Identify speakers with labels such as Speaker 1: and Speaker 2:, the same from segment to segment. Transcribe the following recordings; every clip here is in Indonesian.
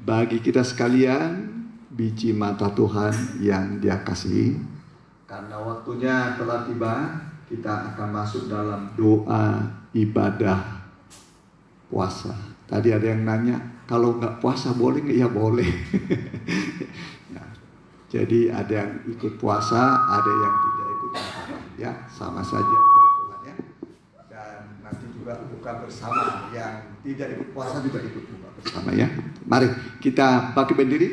Speaker 1: bagi kita sekalian, biji mata Tuhan yang Dia kasihi. Karena waktunya telah tiba, kita akan masuk dalam doa ibadah puasa. Tadi ada yang nanya, kalau nggak puasa boleh nggak? Ya boleh. Nah, jadi ada yang ikut puasa, ada yang tidak ikut puasa. Ya, sama saja buat Tuhan ya. Dan nanti juga buka bersama, yang tidak ikut puasa juga ikut buka bersama ya. Mari kita pakai berdiri.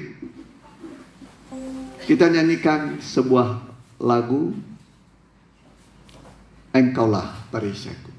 Speaker 1: Kita nyanyikan sebuah lagu, Engkaulah Perisaiku.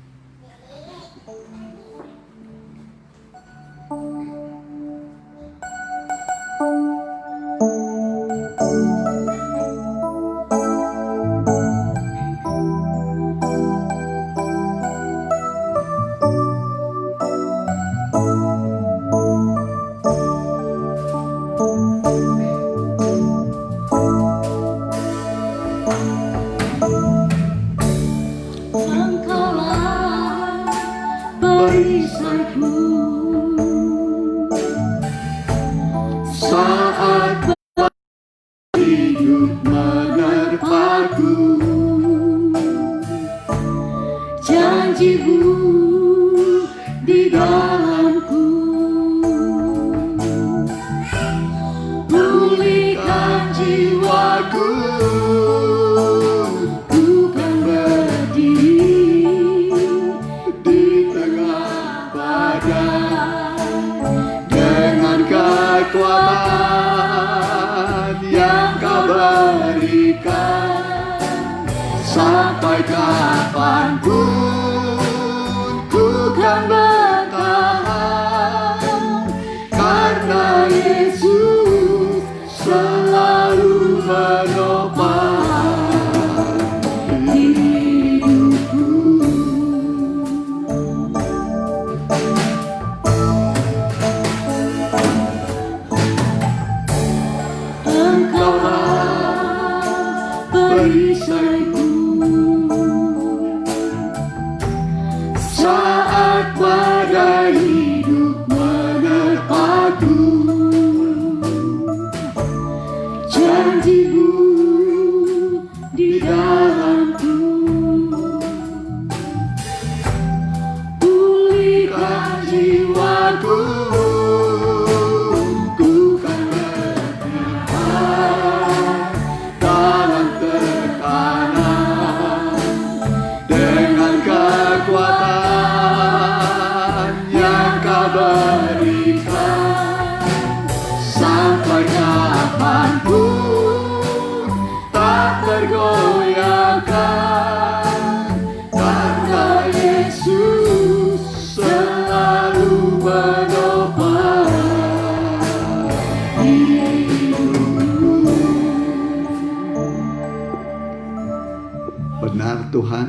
Speaker 1: Benar Tuhan,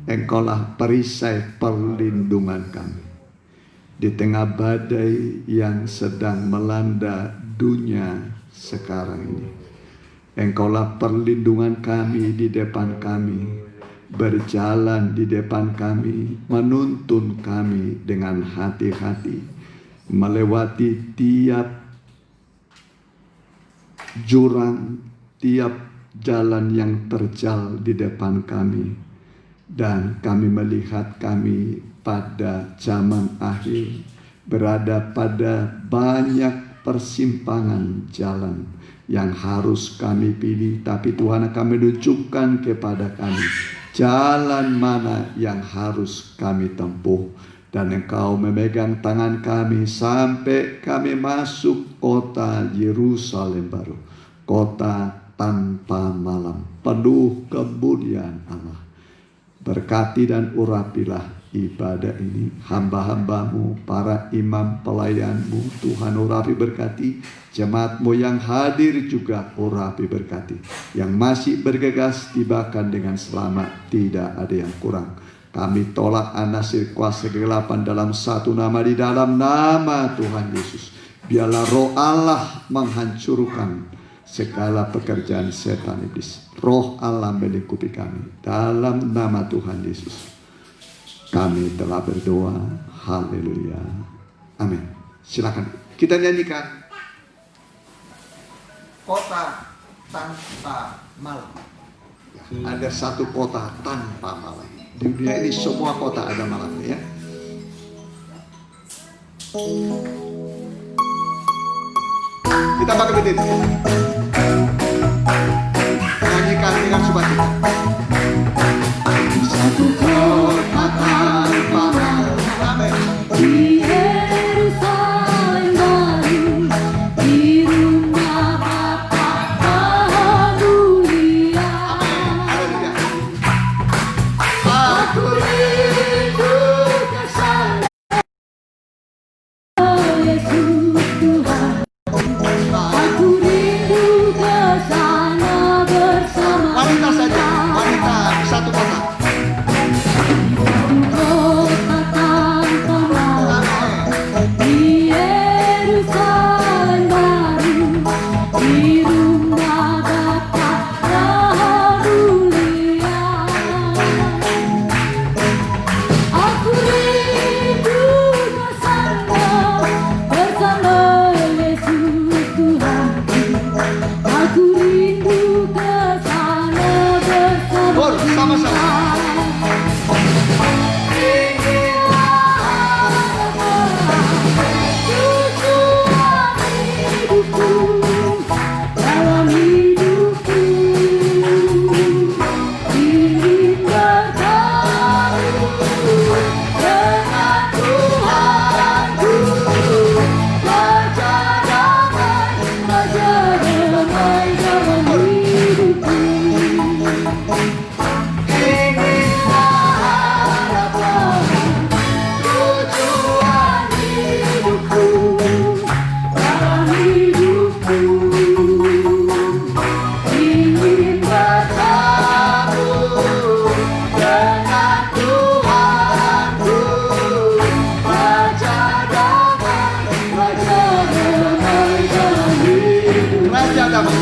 Speaker 1: Engkaulah perisai perlindungan kami di tengah badai yang sedang melanda dunia sekarang ini. Engkaulah perlindungan kami di depan kami, berjalan di depan kami, menuntun kami dengan hati-hati, melewati tiap jurang, tiap jalan yang terjal di depan kami. Dan kami melihat kami pada zaman akhir berada pada banyak persimpangan jalan yang harus kami pilih. Tapi Tuhan akan menunjukkan kepada kami jalan mana yang harus kami tempuh. Dan Engkau memegang tangan kami sampai kami masuk kota Yerusalem baru, kota tanpa malam, penuh kemuliaan Allah. Berkati dan urapilah ibadah ini, hamba-hambamu, para imam pelayanmu, Tuhan urapi berkati, jemaatmu yang hadir juga urapi berkati, yang masih bergegas tibakan dengan selamat, tidak ada yang kurang. Kami tolak anasir kuasa kegelapan dalam satu nama, di dalam nama Tuhan Yesus. Biarlah roh Allah menghancurkan segala pekerjaan setan iblis. Roh Allah melingkupi kami. Dalam nama Tuhan Yesus kami telah berdoa. Haleluya. Amin. Silakan Kita nyanyikan kota tanpa malam. Ada satu kota tanpa malam. Di dunia ini semua kota ada malamnya, ya. Kita pakai beat. Nyanyikan dengan sukacita. Satu kota tanpa malam. Amin.
Speaker 2: Di Yerusalem baru, di rumah Bapa Mulia.
Speaker 1: Haleluya. Aku rindu
Speaker 2: ke sana, Yesus Tuhan. Aku rindu ke sana bersama.
Speaker 1: wanita saja, wanita satu kota.
Speaker 2: Kota tanpa malam, di Yerusalem baru, di rumah Bapa Mulia. Aku rindu ke sana bersama Yesus Tuhanku. Aku rindu ke sana bersama.
Speaker 1: Bor, sama-sama.
Speaker 2: Dalam hidupku ingin bertemu dengan Tuhanku. Raja damai, Raja damai dalam hidupku. Tujuan hidupku, dalam hidupku ingin bertemu dengan Tuhanku. Raja damai, Raja damai dalam hidupku.
Speaker 1: Raja damai.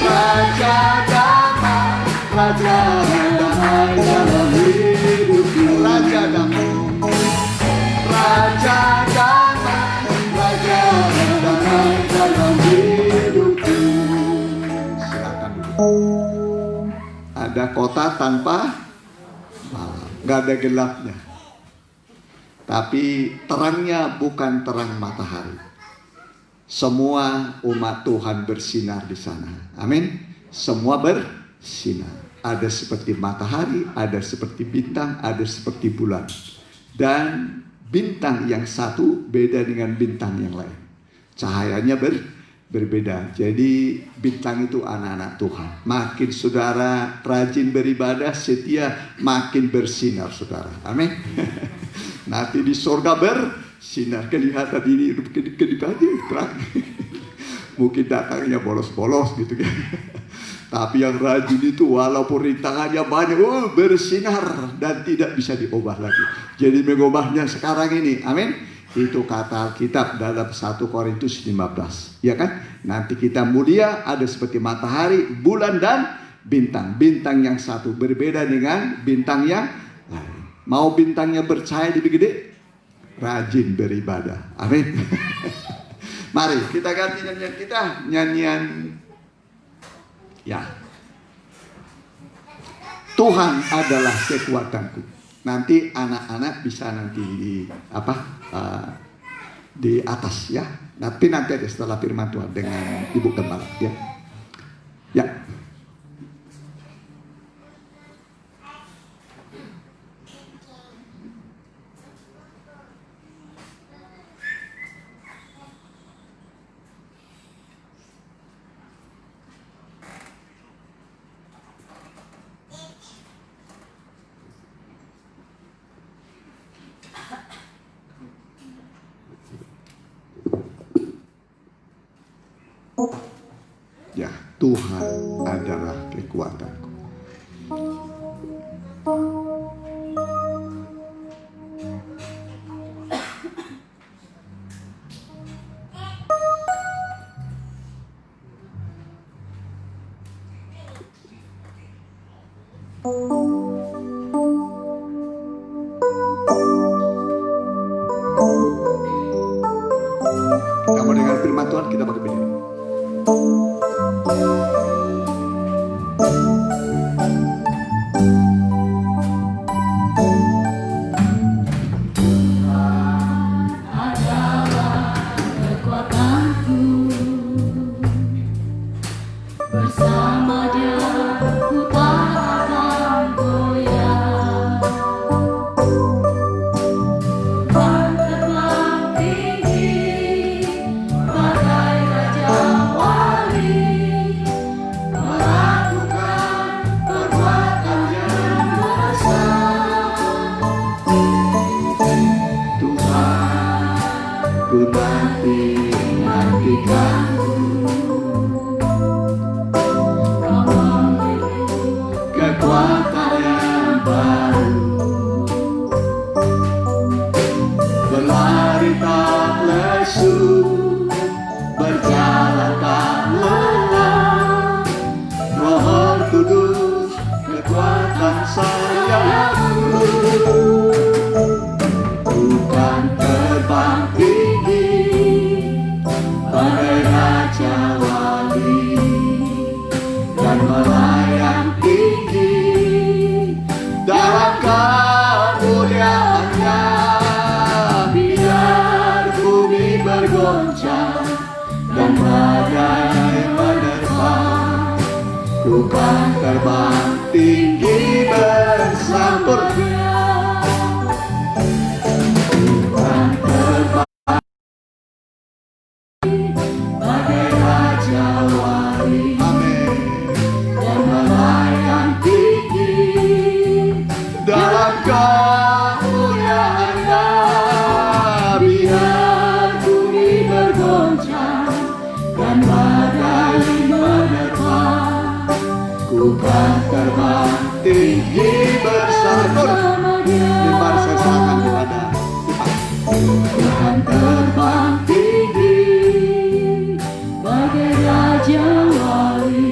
Speaker 1: Raja damai. Raja damai dalam hidupku. Raja damai. Raja damai. Raja damai dalam hidupku. Silakan duduk. Ada kota tanpa malam, nggak ada gelapnya. Tapi terangnya bukan terang matahari. Semua umat Tuhan bersinar di sana. Amin. Semua bersinar. Ada seperti matahari, ada seperti bintang, ada seperti bulan. Dan bintang yang satu beda dengan bintang yang lain. Cahayanya berbeda. Jadi bintang itu anak-anak Tuhan. Makin saudara rajin beribadah, setia, makin bersinar saudara. Amin. Nanti di surga bersinar, kelihatan ini kelihatan terang. Mungkin datangnya bolos-bolos gitu kan. Tapi yang rajin itu walaupun rintangannya banyak, bersinar dan tidak bisa diubah lagi. Jadi mengubahnya sekarang ini, amin. Itu kata Alkitab dalam 1 Korintus 15, ya kan? Nanti kita mulia ada seperti matahari, bulan dan bintang. Bintang yang satu berbeda dengan bintang yang lain. Mau bintangnya bercahaya lebih gede? Rajin beribadah, amin. Mari kita ganti nyanyian kita, nyanyian ya. Tuhan adalah kekuatanku. Nanti anak-anak bisa nanti di atas ya. Tapi nanti ada setelah firman Tuhan dengan Ibu Gembala ya. Ya. Ya, Tuhan adalah kekuatanku. Kita mau dengar firman Tuhan, kita pakai berdiri.
Speaker 2: Bersama Dia ku tak akan goyah. Tuhan terbang tinggi bagai Raja Wali, melakukan perbuatan yang besar.
Speaker 1: Tuhan, ku nantikan kekuatan yang baru, berlari tak lesu, berjalan tak lelah. Roh Kudus, kekuatan sayapku, bukan terbang tinggi bagai Raja Wali dan melayang tinggi dalam kemuliaannya. Biar bumi bergoncang dan badai menerpa, ku kan terbang tinggi bersama Dia. Bukan terbang bagai Raja Wali, dan melayang tinggi dalam kemuliaannya. Biar bumi bergoncang dan badai menerpa, ku kan terbang tinggi bersama Dia. Mari saya serahkan kepada Tuhan.
Speaker 2: Tuhan terbang tinggi bagai Raja Wali.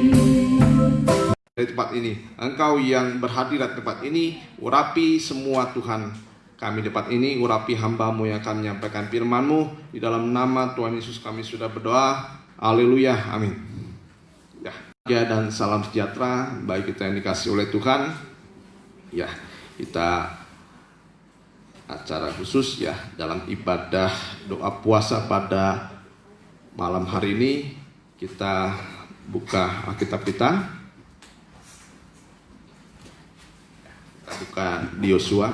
Speaker 3: Dari tempat ini, Engkau yang berhadirat tempat ini, urapi semua Tuhan kami di tempat ini, urapi hamba-Mu yang akan menyampaikan firman-Mu. Di dalam nama Tuhan Yesus kami sudah berdoa. Haleluya, amin. Ya, dan salam sejahtera bagi kita yang dikasih oleh Tuhan. Ya, kita acara khusus ya dalam ibadah doa puasa pada malam hari ini. Kita buka Alkitab kita. Kita buka di Yosua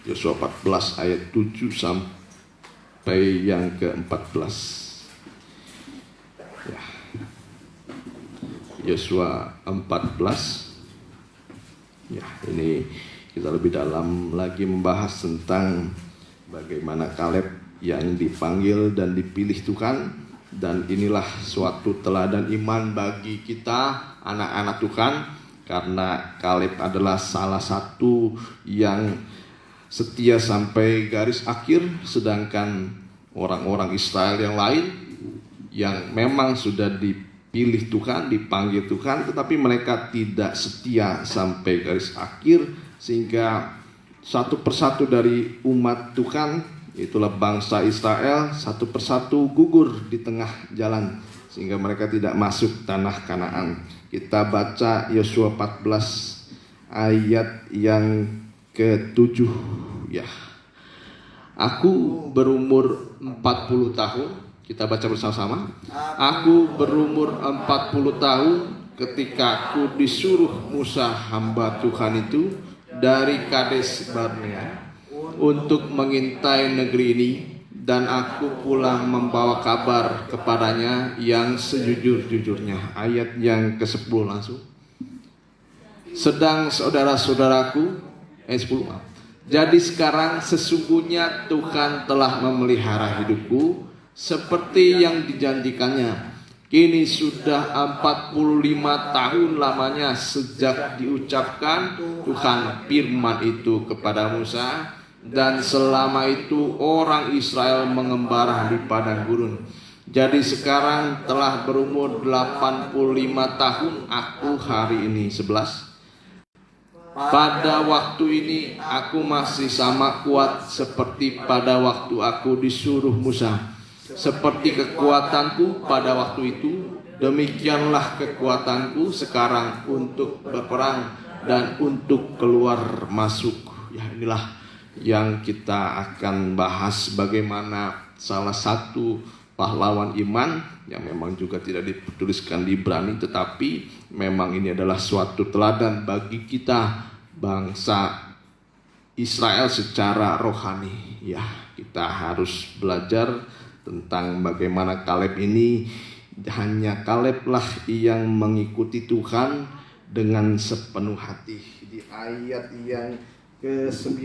Speaker 3: 14 ayat 7 sampai yang ke-14. Ya. Yosua 14. Ya, ini kita lebih dalam lagi membahas tentang bagaimana Kaleb yang dipanggil dan dipilih Tuhan, dan inilah suatu teladan iman bagi kita anak-anak Tuhan, karena Kaleb adalah salah satu yang setia sampai garis akhir, sedangkan orang-orang Israel yang lain yang memang sudah dipilih Tuhan, dipanggil Tuhan, tetapi mereka tidak setia sampai garis akhir, sehingga satu persatu dari umat Tuhan, itulah bangsa Israel, satu persatu gugur di tengah jalan, sehingga mereka tidak masuk tanah Kanaan. Kita baca Yosua 14 ayat yang ke-7 ya. Aku berumur 40 tahun. Kita baca bersama-sama. Aku berumur 40 tahun ketika aku disuruh Musa hamba Tuhan itu dari Kades Barnea untuk mengintai negeri ini, dan aku pulang membawa kabar kepadanya yang sejujur-jujurnya. Ayat yang ke-10 langsung. Sedang saudara-saudaraku, 10 maaf. Jadi sekarang sesungguhnya Tuhan telah memelihara hidupku seperti yang dijanjikannya. Kini sudah 45 tahun lamanya sejak diucapkan Tuhan firman itu kepada Musa, dan selama itu orang Israel mengembara di padang gurun. Jadi sekarang telah berumur 85 tahun aku hari ini. 11. Pada waktu ini aku masih sama kuat seperti pada waktu aku disuruh Musa. Seperti kekuatanku pada waktu itu, demikianlah kekuatanku sekarang untuk berperang dan untuk keluar masuk. Ya, inilah yang kita akan bahas, bagaimana salah satu pahlawan iman yang memang juga tidak dituliskan di Ibrani, tetapi memang ini adalah suatu teladan bagi kita bangsa Israel secara rohani. Ya, kita harus belajar tentang bagaimana Kaleb ini, hanya Kaleblah yang mengikuti Tuhan dengan sepenuh hati. Di ayat yang ke-9,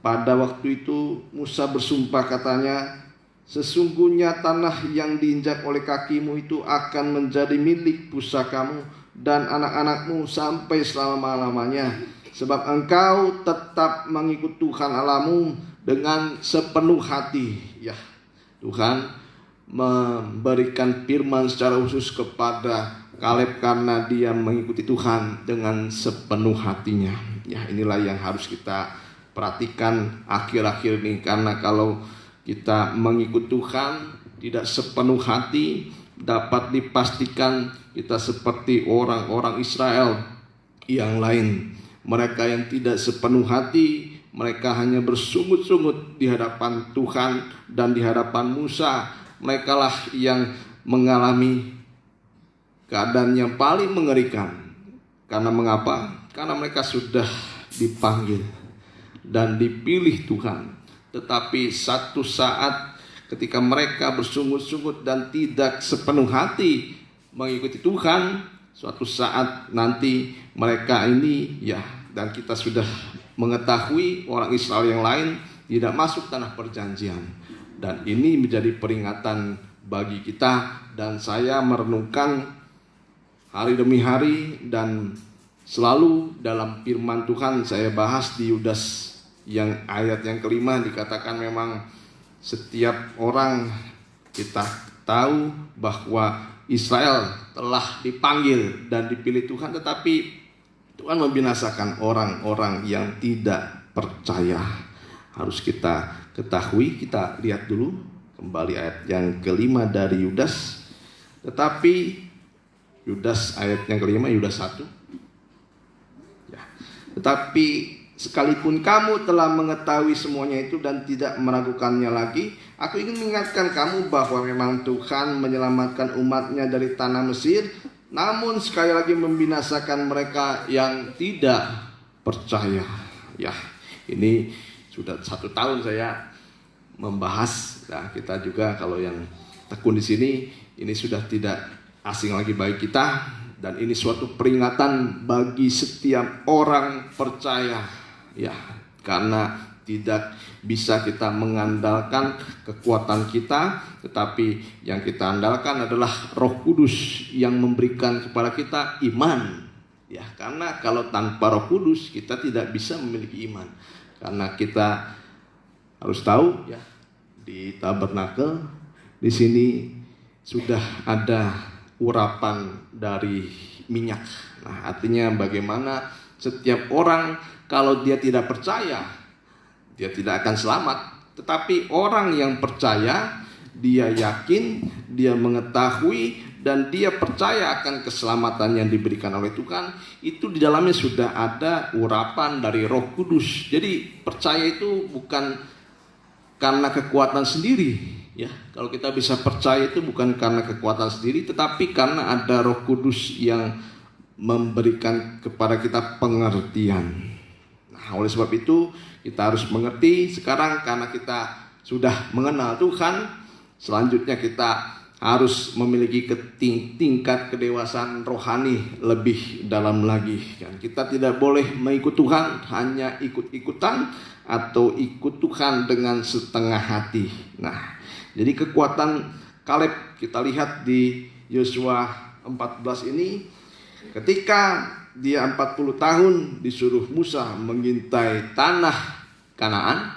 Speaker 3: pada waktu itu Musa bersumpah, katanya, sesungguhnya tanah yang diinjak oleh kakimu itu akan menjadi milik pusakamu dan anak-anakmu sampai selama-lamanya, sebab engkau tetap mengikut Tuhan Allahmu dengan sepenuh hati. Ya, Tuhan memberikan firman secara khusus kepada Kaleb karena dia mengikuti Tuhan dengan sepenuh hatinya. Ya, inilah yang harus kita perhatikan akhir-akhir ini, karena kalau kita mengikut Tuhan tidak sepenuh hati, dapat dipastikan kita seperti orang-orang Israel yang lain. Mereka yang tidak sepenuh hati, mereka hanya bersungut-sungut di hadapan Tuhan dan di hadapan Musa. Mereka lah yang mengalami keadaan yang paling mengerikan. Karena mengapa? Karena mereka sudah dipanggil dan dipilih Tuhan, tetapi satu saat ketika mereka bersungut-sungut dan tidak sepenuh hati mengikuti Tuhan, suatu saat nanti mereka ini, ya, dan kita sudah mengetahui orang Israel yang lain tidak masuk tanah perjanjian. Dan ini menjadi peringatan bagi kita, dan saya merenungkan hari demi hari, dan selalu dalam firman Tuhan saya bahas di Yudas yang ayat yang ke-5 dikatakan memang setiap orang, kita tahu bahwa Israel telah dipanggil dan dipilih Tuhan, tetapi Tuhan membinasakan orang-orang yang tidak percaya. Harus kita ketahui. Kita lihat dulu kembali ayat yang ke-5 dari Yudas. Tetapi Yudas ayat yang ke-5, Yudas 1. Ya. Tetapi sekalipun kamu telah mengetahui semuanya itu dan tidak meragukannya lagi, aku ingin mengingatkan kamu bahwa memang Tuhan menyelamatkan umatnya dari tanah Mesir, namun sekali lagi membinasakan mereka yang tidak percaya. Ya, ini sudah 1 tahun saya membahas. Nah, kita juga kalau yang tekun di sini, ini sudah tidak asing lagi bagi kita, dan ini suatu peringatan bagi setiap orang percaya. Ya, karena tidak bisa kita mengandalkan kekuatan kita, tetapi yang kita andalkan adalah Roh Kudus yang memberikan kepada kita iman. Ya, karena kalau tanpa Roh Kudus kita tidak bisa memiliki iman. Karena kita harus tahu, ya, di tabernakel di sini sudah ada urapan dari minyak. Nah, artinya bagaimana setiap orang kalau dia tidak percaya, dia tidak akan selamat. Tetapi orang yang percaya, dia yakin, dia mengetahui, dan dia percaya akan keselamatan yang diberikan oleh Tuhan, itu di dalamnya sudah ada urapan dari Roh Kudus. Jadi percaya itu bukan karena kekuatan sendiri. Ya, kalau kita bisa percaya itu bukan karena kekuatan sendiri, tetapi karena ada Roh Kudus yang memberikan kepada kita pengertian. Nah, oleh sebab itu kita harus mengerti sekarang, karena kita sudah mengenal Tuhan. Selanjutnya kita harus memiliki tingkat kedewasaan rohani lebih dalam lagi. Dan kita tidak boleh mengikut Tuhan hanya ikut-ikutan atau ikut Tuhan dengan setengah hati. Nah, jadi kekuatan Kaleb kita lihat di Yosua 14 ini, ketika dia 40 tahun disuruh Musa mengintai tanah Kanaan,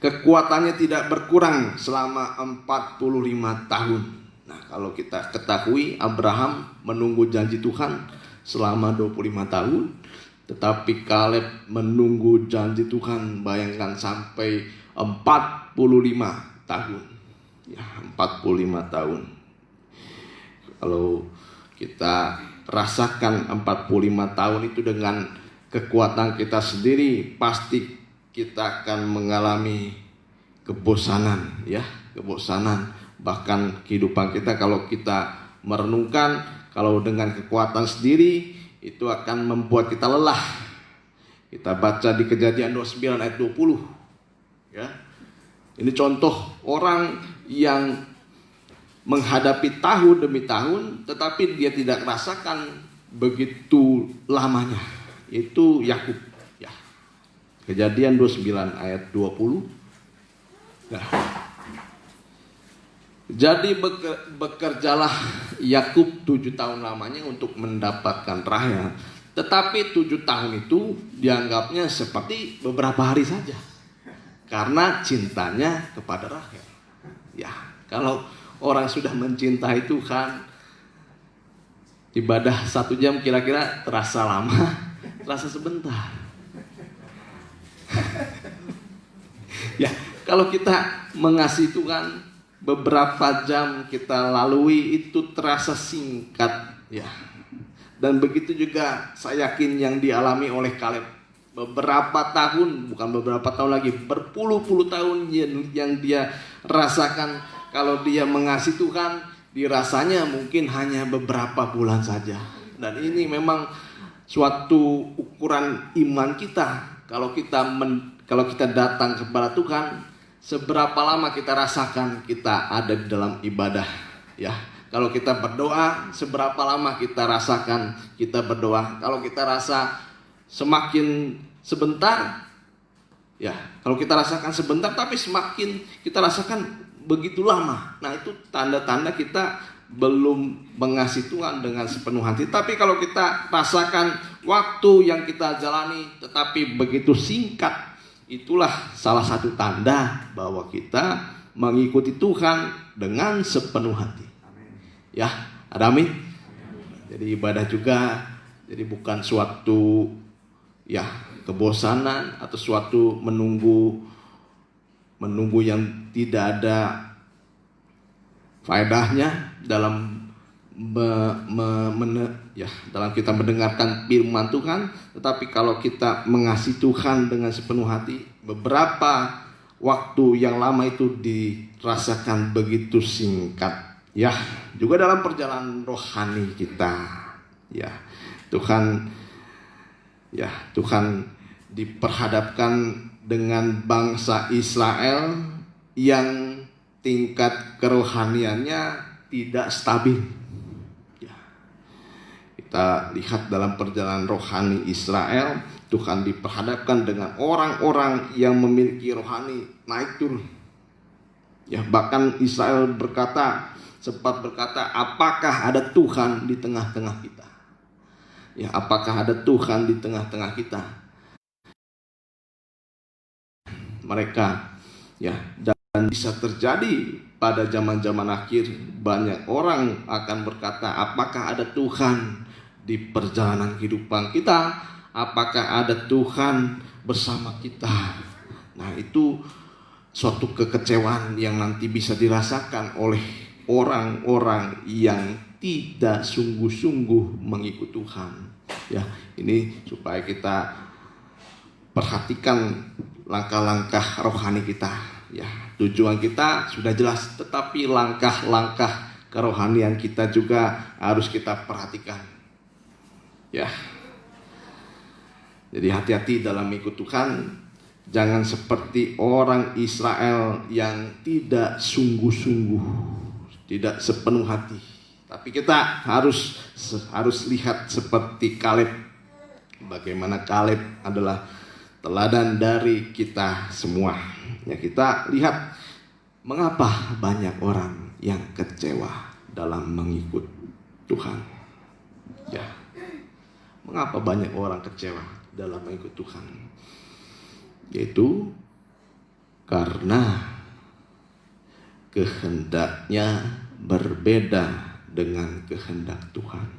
Speaker 3: kekuatannya tidak berkurang selama 45 tahun. Nah, kalau kita ketahui Abraham menunggu janji Tuhan selama 25 tahun, Tetapi Kaleb menunggu janji Tuhan, bayangkan sampai 45 tahun. Ya, 45 tahun. Kalau kita rasakan 45 tahun itu dengan kekuatan kita sendiri, pasti kita akan mengalami kebosanan, ya, kebosanan. Bahkan kehidupan kita kalau kita merenungkan, kalau dengan kekuatan sendiri itu akan membuat kita lelah. Kita baca di Kejadian 29 ayat 20, ya. Ini contoh orang yang menghadapi tahun demi tahun, tetapi dia tidak rasakan begitu lamanya. Itu Yakub, ya. Kejadian 29 ayat 20. Nah, jadi bekerjalah Yakub 7 tahun lamanya untuk mendapatkan Rahel. Tetapi 7 tahun itu dianggapnya seperti beberapa hari saja, karena cintanya kepada Rahel. Ya, kalau orang sudah mencintai Tuhan, ibadah 1 jam kira-kira terasa lama, terasa sebentar. Ya, kalau kita mengasihi Tuhan, beberapa jam kita lalui itu terasa singkat, ya. Dan begitu juga saya yakin yang dialami oleh Kaleb. Beberapa tahun, bukan beberapa tahun lagi, berpuluh-puluh tahun yang dia rasakan. Kalau dia mengasihi Tuhan, dirasanya mungkin hanya beberapa bulan saja. Dan ini memang suatu ukuran iman kita. Kalau kita datang kepada Tuhan, seberapa lama kita rasakan kita ada di dalam ibadah, ya. Kalau kita berdoa, seberapa lama kita rasakan kita berdoa. Kalau kita rasa semakin sebentar, ya. Kalau kita rasakan sebentar, tapi semakin kita rasakan begitu lama. Nah, itu tanda-tanda kita belum mengasihi Tuhan dengan sepenuh hati. Tapi kalau kita rasakan waktu yang kita jalani tetapi begitu singkat, itulah salah satu tanda bahwa kita mengikuti Tuhan dengan sepenuh hati. Ya, ada amin. Jadi ibadah juga, jadi bukan suatu, ya, kebosanan atau suatu menunggu yang tidak ada faedahnya dalam dalam kita mendengarkan firman Tuhan. Tetapi kalau kita mengasihi Tuhan dengan sepenuh hati, beberapa waktu yang lama itu dirasakan begitu singkat, ya. Juga dalam perjalanan rohani kita, ya, Tuhan diperhadapkan dengan bangsa Israel yang tingkat kerohaniannya tidak stabil. Kita lihat dalam perjalanan rohani Israel, Tuhan diperhadapkan dengan orang-orang yang memiliki rohani naik turun. Ya, bahkan Israel sempat berkata, apakah ada Tuhan di tengah-tengah kita? Ya, apakah ada Tuhan di tengah-tengah kita? Mereka, ya, dan bisa terjadi pada zaman-zaman akhir, banyak orang akan berkata, apakah ada Tuhan di perjalanan kehidupan kita? Apakah ada Tuhan bersama kita? Nah, itu suatu kekecewaan yang nanti bisa dirasakan oleh orang-orang yang tidak sungguh-sungguh mengikut Tuhan. Ya, ini supaya kita perhatikan langkah-langkah rohani kita. Ya, tujuan kita sudah jelas, tetapi langkah-langkah kerohanian kita juga harus kita perhatikan. Ya. Jadi hati-hati dalam ikut Tuhan. Jangan seperti orang Israel yang tidak sungguh-sungguh, tidak sepenuh hati. Tapi kita harus lihat seperti Kaleb. Bagaimana Kaleb adalah teladan dari kita semua. Ya, kita lihat mengapa banyak orang yang kecewa dalam mengikut Tuhan. Ya. Mengapa banyak orang kecewa dalam mengikut Tuhan? Yaitu karena kehendaknya berbeda dengan kehendak Tuhan.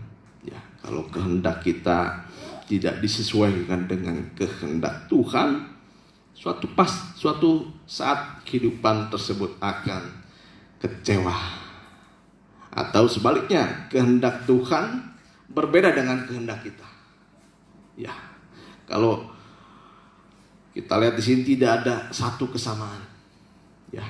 Speaker 3: Ya, kalau kehendak kita tidak disesuaikan dengan kehendak Tuhan, suatu saat kehidupan tersebut akan kecewa. Atau sebaliknya, kehendak Tuhan berbeda dengan kehendak kita. Ya, kalau kita lihat di sini tidak ada satu kesamaan. Ya,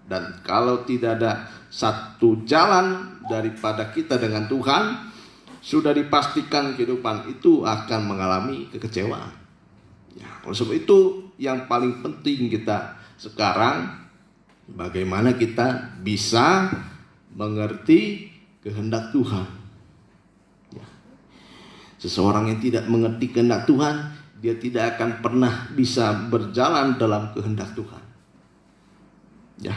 Speaker 3: dan kalau tidak ada satu jalan daripada kita dengan Tuhan, sudah dipastikan kehidupan itu akan mengalami kekecewaan. Ya, oleh sebab itu yang paling penting kita sekarang, bagaimana kita bisa mengerti kehendak Tuhan. Ya. Seseorang yang tidak mengerti kehendak Tuhan, dia tidak akan pernah bisa berjalan dalam kehendak Tuhan. Ya.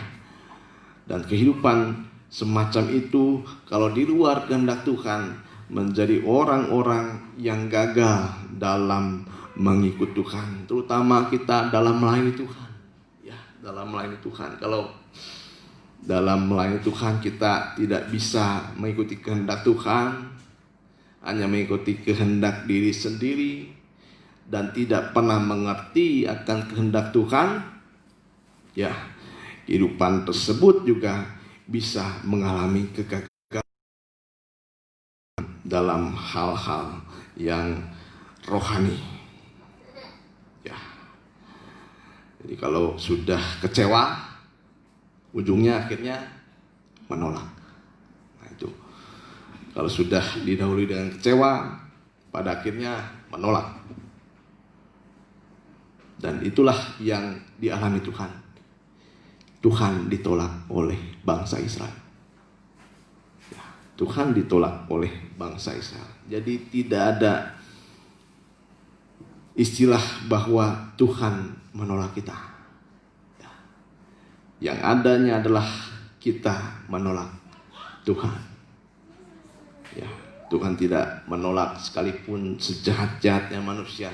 Speaker 3: Dan kehidupan semacam itu, kalau di luar kehendak Tuhan, menjadi orang-orang yang gagal dalam mengikut Tuhan, terutama kita dalam melayani Tuhan. Ya, dalam melayani Tuhan. Kalau dalam melayani Tuhan kita tidak bisa mengikuti kehendak Tuhan, hanya mengikuti kehendak diri sendiri, dan tidak pernah mengerti akan kehendak Tuhan, ya, kehidupan tersebut juga bisa mengalami kegagalan dalam hal-hal yang rohani. Ya. Jadi kalau sudah kecewa, ujungnya akhirnya menolak. Nah, itu. Kalau sudah didahului dengan kecewa, pada akhirnya menolak. Dan itulah yang dialami Tuhan. Tuhan ditolak oleh bangsa Israel. Ya, Tuhan ditolak oleh bangsa Israel. Jadi tidak ada istilah bahwa Tuhan menolak kita. Ya. Yang adanya adalah kita menolak Tuhan. Ya, Tuhan tidak menolak sekalipun sejahat-jahatnya manusia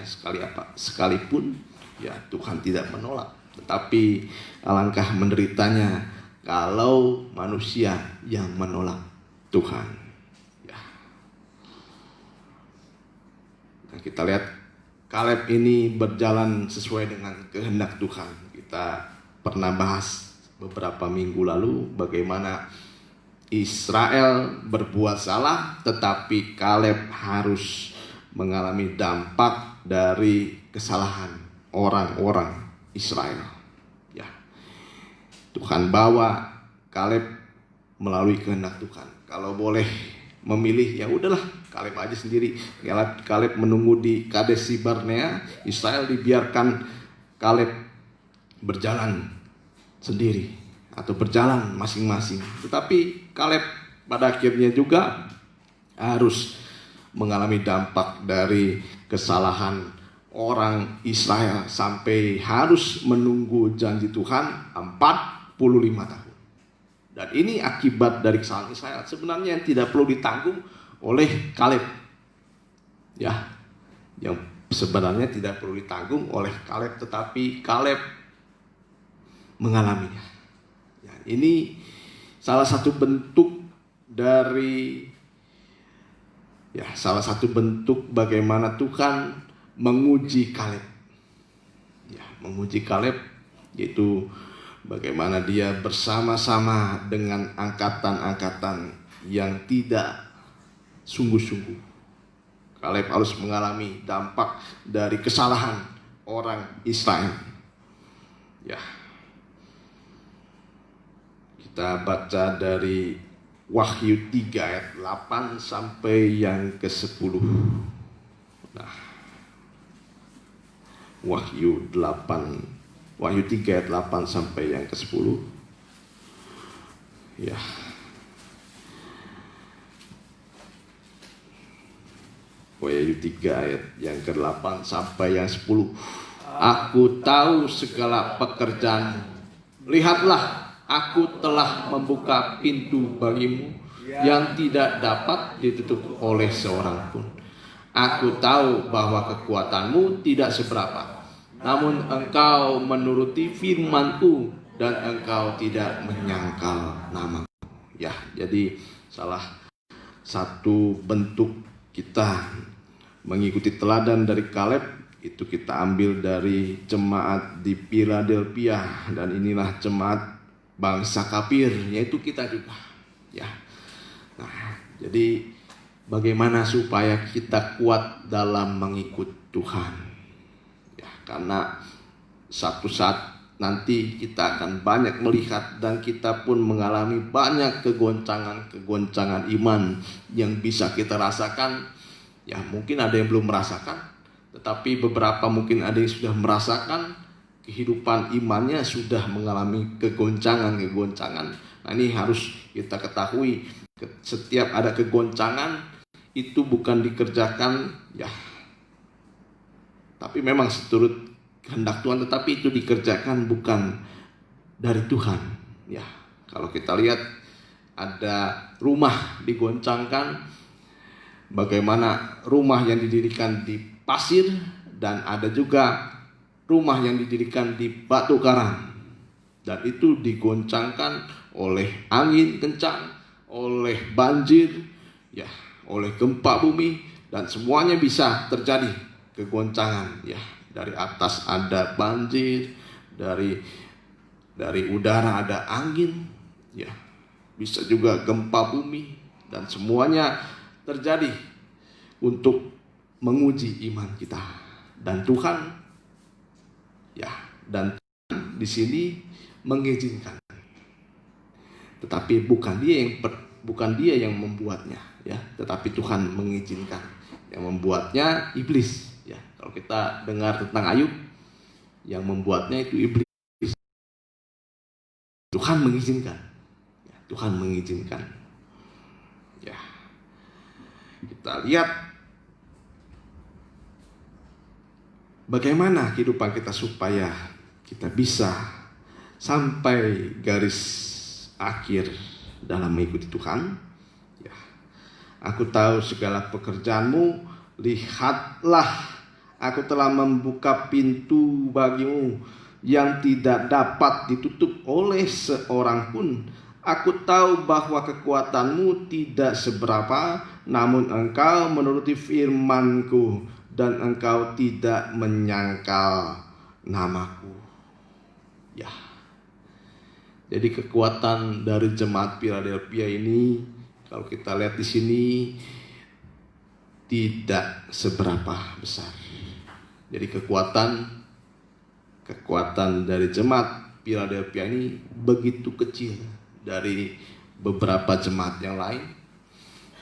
Speaker 3: sekalipun, ya Tuhan tidak menolak. Tetapi alangkah menderitanya kalau manusia yang menolak Tuhan. Ya. Nah, kita lihat Kaleb ini berjalan sesuai dengan kehendak Tuhan. Kita pernah bahas beberapa minggu lalu bagaimana Israel berbuat salah, tetapi Kaleb harus mengalami dampak dari kesalahan orang-orang Israel. Ya. Tuhan bawa Kaleb melalui kehendak Tuhan. Kalau boleh memilih, ya udahlah Kaleb aja sendiri. Kaleb menunggu di Kades Barnea, Israel dibiarkan Kaleb berjalan sendiri atau berjalan masing-masing. Tetapi Kaleb pada akhirnya juga harus mengalami dampak dari kesalahan orang Israel sampai harus menunggu janji Tuhan 45 tahun. Dan ini akibat dari kesalahan Israel. Sebenarnya yang tidak perlu ditanggung oleh Kaleb. Ya, yang sebenarnya tidak perlu ditanggung oleh Kaleb, tetapi Kaleb mengalaminya. Ya, ini salah satu bentuk dari salah satu bentuk bagaimana Tuhan menguji Kaleb. Ya, menguji Kaleb yaitu bagaimana dia bersama-sama dengan angkatan-angkatan yang tidak sungguh-sungguh. Kaleb harus mengalami dampak dari kesalahan orang Israel. Ya. Kita baca dari Wahyu 3 ayat 8 sampai yang ke-10. Nah, Wahyu 3 ayat 8 sampai yang ke-10. Ya. Wahyu 3 ayat yang ke-8 sampai yang 10. Aku tahu segala pekerjaan. Lihatlah, aku telah membuka pintu bagimu yang tidak dapat ditutup oleh seorang pun. Aku tahu bahwa kekuatanmu tidak seberapa, namun engkau menuruti firman-Ku dan engkau tidak menyangkal namaku. Ya, jadi salah satu bentuk kita mengikuti teladan dari Kaleb, itu kita ambil dari jemaat di Philadelphia, dan inilah jemaat bangsa kafir, yaitu kita juga. Ya. Nah, jadi bagaimana supaya kita kuat dalam mengikut Tuhan? Ya, karena satu saat nanti kita akan banyak melihat dan kita pun mengalami banyak kegoncangan iman yang bisa kita rasakan. Ya, mungkin ada yang belum merasakan, tetapi beberapa mungkin ada yang sudah merasakan kehidupan imannya sudah mengalami kegoncangan. Nah, ini harus kita ketahui, setiap ada kegoncangan itu bukan dikerjakan ya, tapi memang seturut kehendak Tuhan, tetapi itu dikerjakan bukan dari Tuhan. Ya, kalau kita lihat ada rumah digoncangkan, bagaimana rumah yang didirikan di pasir, dan ada juga rumah yang didirikan di batu karang, dan itu digoncangkan oleh angin kencang, oleh banjir, ya, oleh gempa bumi, dan semuanya bisa terjadi kegoncangan. Ya, dari atas ada banjir, dari udara ada angin, ya, bisa juga gempa bumi, dan semuanya terjadi untuk menguji iman kita. Dan Tuhan, ya, dan Tuhan di sini mengizinkan, tetapi bukan dia yang membuatnya, ya, tetapi Tuhan mengizinkan. Yang membuatnya iblis. Ya, kalau kita dengar tentang Ayub, yang membuatnya itu iblis. Tuhan mengizinkan. Ya, Tuhan mengizinkan. Ya, kita lihat bagaimana kehidupan kita supaya kita bisa sampai garis akhir dalam mengikuti Tuhan. Ya, aku tahu segala pekerjaanmu, lihatlah, aku telah membuka pintu bagimu yang tidak dapat ditutup oleh seorang pun. Aku tahu bahwa kekuatanmu tidak seberapa, namun engkau menuruti firman-Ku, dan engkau tidak menyangkal namaku. Ya. Jadi kekuatan dari jemaat Philadelphia ini, kalau kita lihat di sini, tidak seberapa besar. Jadi kekuatan dari jemaat Philadelphia ini begitu kecil dari beberapa jemaat yang lain.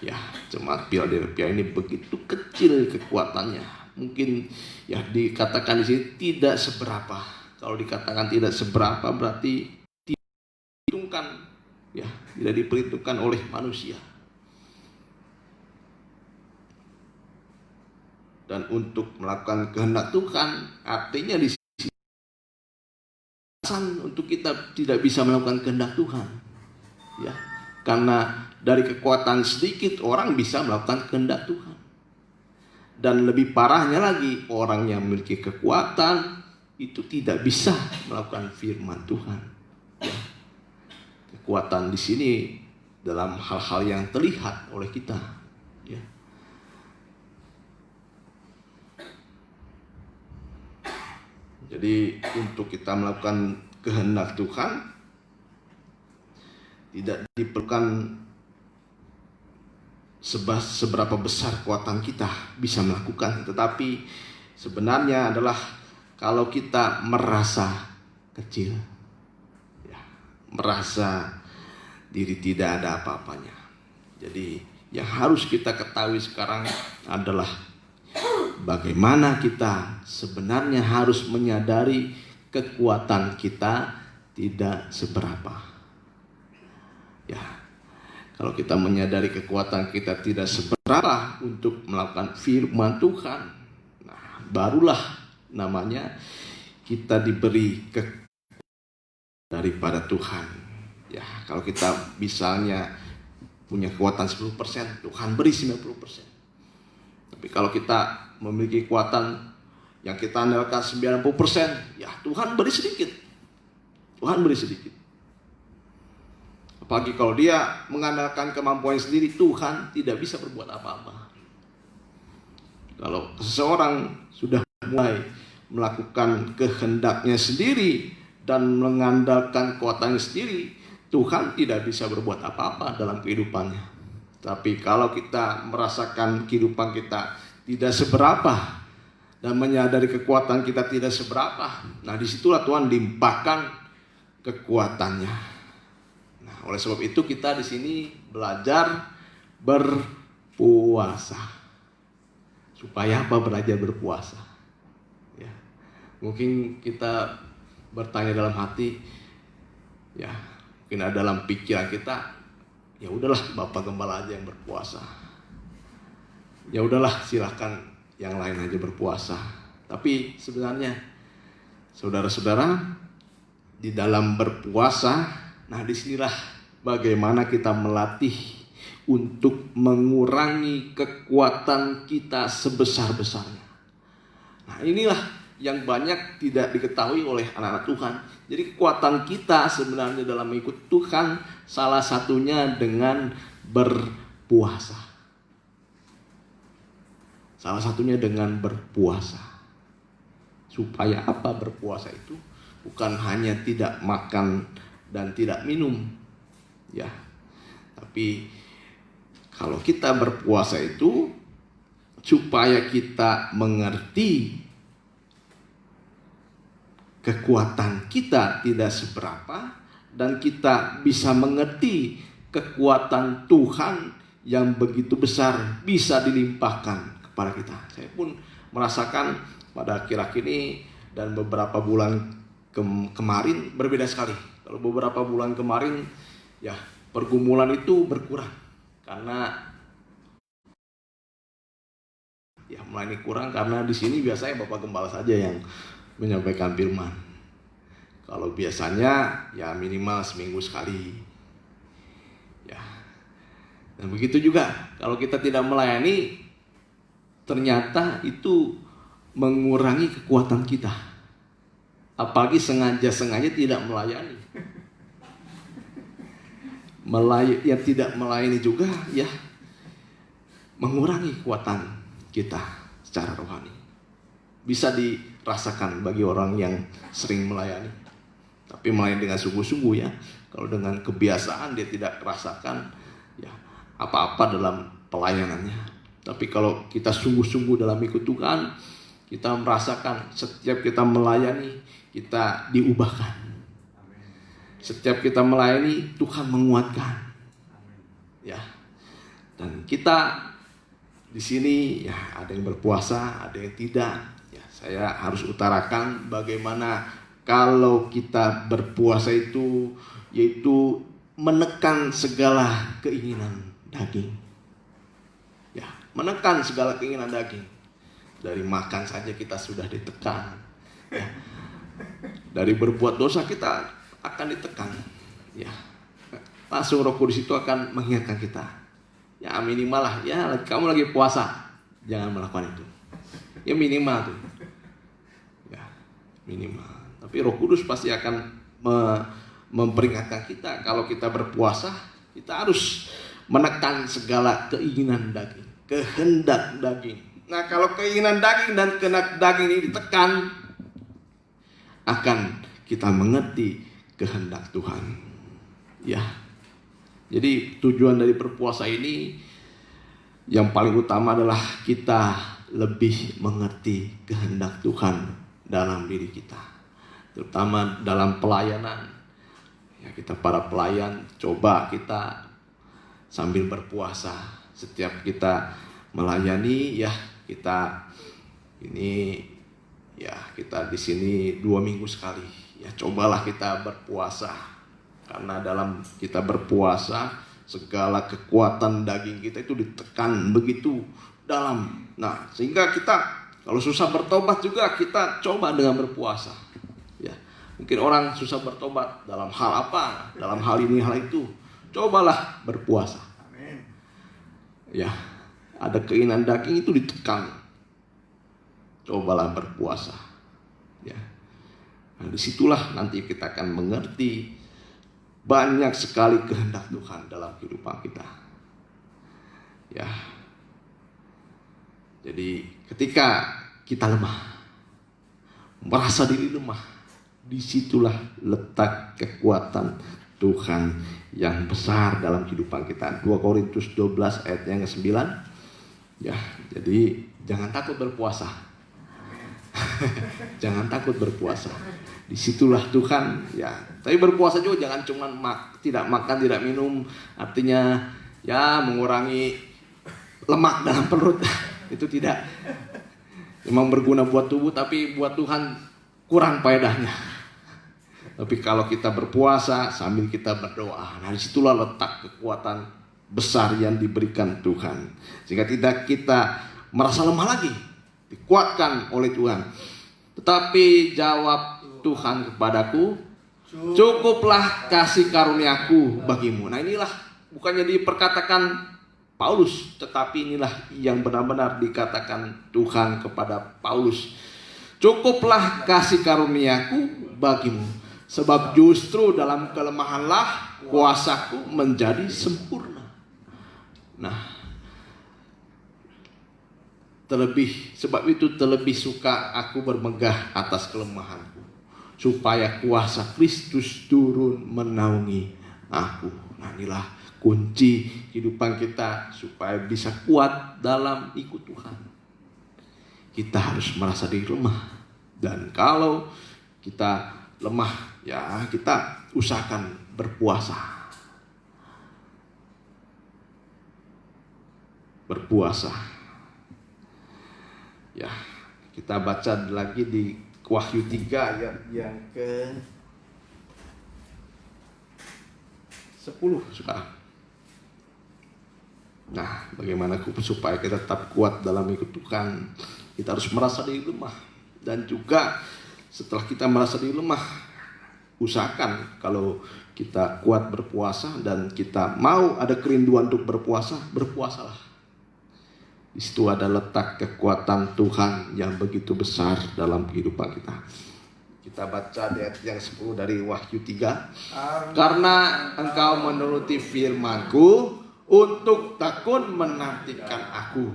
Speaker 3: Ya, jemaat Philadelphia ini begitu kecil kekuatannya. Mungkin ya dikatakan di sini tidak seberapa. Kalau dikatakan tidak seberapa berarti tidak diperhitungkan, ya, tidak diperhitungkan oleh manusia. Dan untuk melakukan kehendak Tuhan, artinya di sini untuk kita tidak bisa melakukan kehendak Tuhan. Ya, karena dari kekuatan sedikit orang bisa melakukan kehendak Tuhan. Dan lebih parahnya lagi, orang yang memiliki kekuatan itu tidak bisa melakukan firman Tuhan. Ya. Kekuatan di sini dalam hal-hal yang terlihat oleh kita. Ya. Jadi untuk kita melakukan kehendak Tuhan tidak diperlukan seberapa besar kekuatan kita bisa melakukan, tetapi sebenarnya adalah kalau kita merasa kecil, ya, merasa diri tidak ada apa-apanya. Jadi yang harus kita ketahui sekarang adalah bagaimana kita sebenarnya harus menyadari kekuatan kita tidak seberapa. Ya, kalau kita menyadari kekuatan kita tidak seberapa untuk melakukan firman Tuhan, nah barulah namanya kita diberi daripada Tuhan. Ya, kalau kita misalnya punya kekuatan 10%, Tuhan beri 90%. Tapi kalau kita memiliki kekuatan yang kita andalkan 90%, ya Tuhan beri sedikit. Tuhan beri sedikit. Apalagi kalau dia mengandalkan kemampuan sendiri, Tuhan tidak bisa berbuat apa-apa. Kalau seseorang sudah mulai melakukan kehendaknya sendiri dan mengandalkan kekuatannya sendiri, Tuhan tidak bisa berbuat apa-apa dalam kehidupannya. Tapi kalau kita merasakan kehidupan kita tidak seberapa dan menyadari kekuatan kita tidak seberapa, nah disitulah Tuhan limpahkan kekuatannya. Nah, oleh sebab itu kita di sini belajar berpuasa. Supaya apa belajar berpuasa? Ya, mungkin kita bertanya dalam hati, ya mungkin ada dalam pikiran kita, ya udahlah Bapak Gembala aja yang berpuasa. Ya udahlah silahkan yang lain aja berpuasa. Tapi sebenarnya saudara-saudara, di dalam berpuasa, nah disinilah bagaimana kita melatih untuk mengurangi kekuatan kita sebesar-besarnya. Nah inilah yang banyak tidak diketahui oleh anak-anak Tuhan. Jadi kekuatan kita sebenarnya dalam mengikut Tuhan salah satunya dengan berpuasa. Salah satunya dengan berpuasa. Supaya apa berpuasa itu? Bukan hanya tidak makan dan tidak minum. Ya. Tapi kalau kita berpuasa itu supaya kita mengerti kekuatan kita tidak seberapa dan kita bisa mengerti kekuatan Tuhan yang begitu besar bisa dilimpahkan kepada kita. Saya pun merasakan pada akhir-akhir ini dan beberapa bulan kemarin berbeda sekali. Kalau beberapa bulan kemarin ya pergumulan itu berkurang. Karena ya melayani kurang karena di sini biasanya Bapak Gembala saja yang menyampaikan firman. Kalau biasanya ya minimal seminggu sekali. Ya. Dan begitu juga kalau kita tidak melayani ternyata itu mengurangi kekuatan kita. Apalagi sengaja-sengaja tidak melayani. Yang tidak melayani juga ya mengurangi kekuatan kita secara rohani. Bisa dirasakan bagi orang yang sering melayani. Tapi melayani dengan sungguh-sungguh ya. Kalau dengan kebiasaan dia tidak merasakan ya apa-apa dalam pelayanannya. Tapi kalau kita sungguh-sungguh dalam ikut Tuhan, kita merasakan setiap kita melayani kita diubahkan. Setiap kita melayani, Tuhan menguatkan. Ya. Dan kita di sini ya ada yang berpuasa, ada yang tidak. Ya, saya harus utarakan bagaimana kalau kita berpuasa itu yaitu menekan segala keinginan daging. Ya, menekan segala keinginan daging. Dari makan saja kita sudah ditekan. Ya. Dari berbuat dosa kita akan ditekan, ya langsung Roh Kudus itu akan mengingatkan kita, ya minimal lah, ya kamu lagi puasa, jangan melakukan itu, ya minimal tuh, ya minimal. Tapi Roh Kudus pasti akan memperingatkan kita kalau kita berpuasa, kita harus menekan segala keinginan daging, kehendak daging. Nah kalau keinginan daging dan kehendak daging ini ditekan, akan kita mengerti kehendak Tuhan. Ya. Jadi tujuan dari berpuasa ini yang paling utama adalah kita lebih mengerti kehendak Tuhan dalam diri kita. Terutama dalam pelayanan. Ya, kita para pelayan coba kita sambil berpuasa. Setiap kita melayani ya kita ini ya kita di sini 2 minggu sekali. Ya cobalah kita berpuasa. Karena dalam kita berpuasa segala kekuatan daging kita itu ditekan begitu dalam. Nah, sehingga kita kalau susah bertobat juga kita coba dengan berpuasa. Ya. Mungkin orang susah bertobat dalam hal apa? Dalam hal ini hal itu. Cobalah berpuasa. Amin. Ya. Ada keinginan daging itu ditekan. Cobalah berpuasa. Ya. Nah, disitulah nanti kita akan mengerti banyak sekali kehendak Tuhan dalam kehidupan kita. Ya, Jadi ketika kita lemah, merasa diri lemah, disitulah letak kekuatan Tuhan yang besar dalam kehidupan kita. 2 Korintus 12 ayat yang ke-9. Ya, jadi jangan takut berpuasa. Jangan takut berpuasa. Disitulah Tuhan, ya. Tapi berpuasa juga jangan cuma tidak makan, tidak minum, artinya ya mengurangi lemak dalam perut. Itu tidak. Memang berguna buat tubuh, tapi buat Tuhan kurang faedahnya. Tapi kalau kita berpuasa sambil kita berdoa, nah disitulah letak kekuatan besar yang diberikan Tuhan. Sehingga tidak kita merasa lemah lagi, dikuatkan oleh Tuhan. Tetapi jawab Tuhan kepadaku, cukuplah kasih karuniaku bagimu. Nah inilah bukannya diperkatakan Paulus, tetapi inilah yang benar-benar dikatakan Tuhan kepada Paulus. Cukuplah kasih karuniaku bagimu, sebab justru dalam kelemahanlah kuasaku menjadi sempurna. Nah, sebab itu terlebih suka aku bermegah atas kelemahanku, supaya kuasa Kristus turun menaungi aku. Nah inilah kunci kehidupan kita supaya bisa kuat dalam ikut Tuhan. Kita harus merasa diri lemah. Dan kalau kita lemah, ya kita usahakan berpuasa. Berpuasa. Ya, kita baca lagi di Wahyu 3 ayat yang ke 10 sekarang. Nah, bagaimana supaya kita tetap kuat dalam ikut Tuhan? Kita harus merasa diri lemah. Dan juga setelah kita merasa diri lemah, usahakan kalau kita kuat berpuasa dan kita mau ada kerinduan untuk berpuasa, berpuasalah. Di situ ada letak kekuatan Tuhan yang begitu besar dalam kehidupan kita. Kita baca di ayat yang 10 dari Wahyu 3. Karena engkau menuruti firman-Ku untuk tekun menantikan aku,